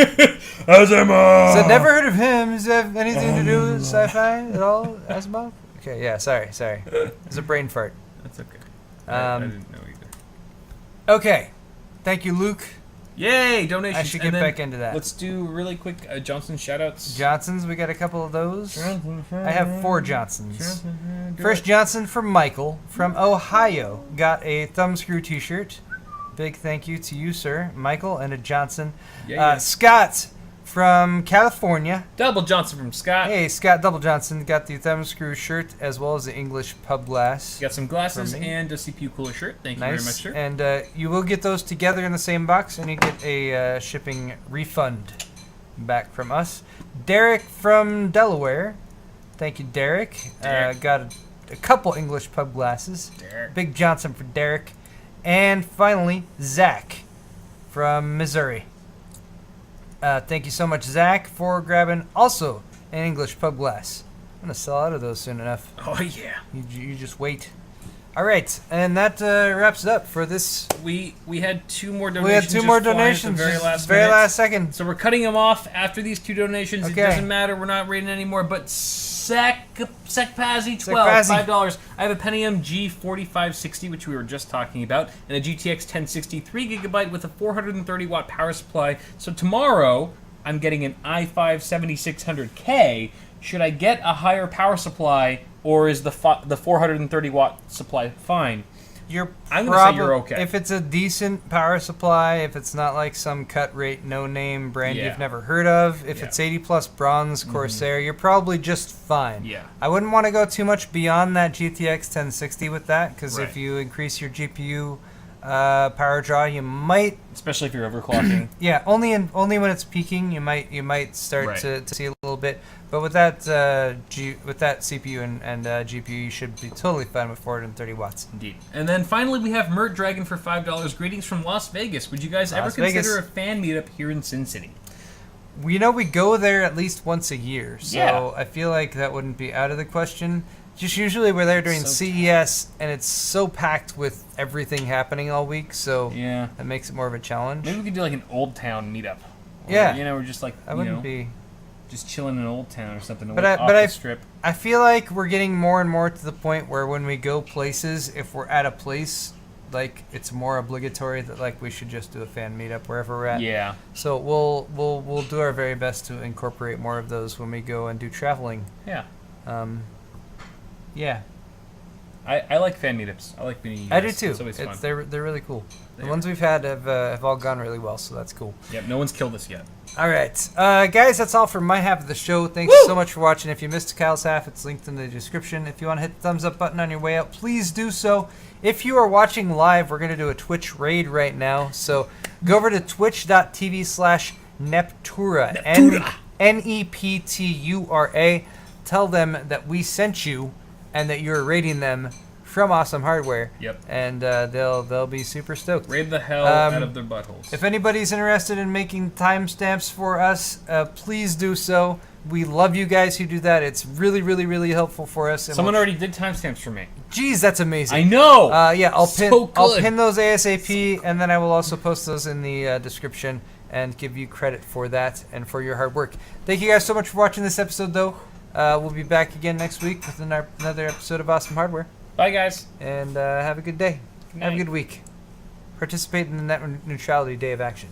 Asimov! So never heard of him. Does that have anything to do with sci-fi at all, Asimov? Okay, yeah, sorry. It's a brain fart. That's okay. I didn't know either. Okay. Thank you, Luke. Yay, donations. I should get back into that. Let's do really quick Johnson shoutouts. Johnsons, we got a couple of those. I have 4 Johnsons. First Johnson from Michael from Ohio. Got a Thumbscrew t-shirt. Big thank you to you, sir. Michael and a Johnson. Yeah. Scott from California. Double Johnson from Scott. Hey, Scott Double Johnson got the Thumbscrew shirt as well as the English pub glass. Got some glasses and a CPU cooler shirt. Thank you very much, sir. And you will get those together in the same box, and you get a shipping refund back from us. Derek from Delaware. Thank you, Derek. Got a couple English pub glasses. Derek. Big Johnson for Derek. And finally, Zach from Missouri. Thank you so much, Zach, for grabbing also an English pub glass. I'm going to sell out of those soon enough. Oh, yeah. You just wait. All right, and that wraps it up for this. We had 2 more donations. We had 2 more donations. Very last second. So we're cutting them off after these 2 donations. Okay. It doesn't matter. We're not reading anymore. But Sekpazzi 12, $5. I have a Pentium G4560, which we were just talking about, and a GTX 1060 3GB with a 430 watt power supply. So tomorrow I'm getting an i5 7600K. Should I get a higher power supply, or is the 430 watt supply fine? I'm going to say you're okay. If it's a decent power supply, if it's not like some cut rate, no name brand you've never heard of, if it's 80 plus bronze Corsair, you're probably just fine. Yeah. I wouldn't want to go too much beyond that GTX 1060 with that, because if you increase your GPU power draw, you might, especially if you're overclocking. Yeah, only when it's peaking, you might start to see a little bit. But with that with that CPU and GPU, you should be totally fine with 430 watts. Indeed. And then finally, we have Mert Dragon for $5. Greetings from Las Vegas. Would you guys ever consider a fan meetup here in Sin City? We go there at least once a year, so I feel like that wouldn't be out of the question. Just usually we're there during CES, and it's so packed with everything happening all week, so that makes it more of a challenge. Maybe we could do like an Old Town meetup. Or, we're just like, I wouldn't be just chilling in Old Town or something. But the strip. I feel like we're getting more and more to the point where when we go places, if we're at a place, like it's more obligatory that like we should just do a fan meetup wherever we're at. Yeah. So we'll do our very best to incorporate more of those when we go and do traveling. Yeah. Yeah. I like fan meetups. I like meeting you guys. I do too. It's always fun. They're really cool. The ones we've had have all gone really well, so that's cool. Yep, no one's killed us yet. All right. Guys, that's all for my half of the show. Thanks so much for watching. If you missed Kyle's half, it's linked in the description. If you want to hit the thumbs up button on your way out, please do so. If you are watching live, we're going to do a Twitch raid right now. So go over to twitch.tv/Neptura. Neptura. Tell them that we sent you and that you're raiding them from Awesome Hardware. Yep. And they'll be super stoked. Raid the hell out of their buttholes. If anybody's interested in making timestamps for us, please do so. We love you guys who do that. It's really, really, really helpful for us. And someone already did timestamps for me. Geez, that's amazing. I know. I'll pin those ASAP, and then I will also post those in the description and give you credit for that and for your hard work. Thank you guys so much for watching this episode, though. We'll be back again next week with another episode of Awesome Hardware. Bye, guys. And have a good day. Have a good week. Participate in the Net Neutrality Day of Action.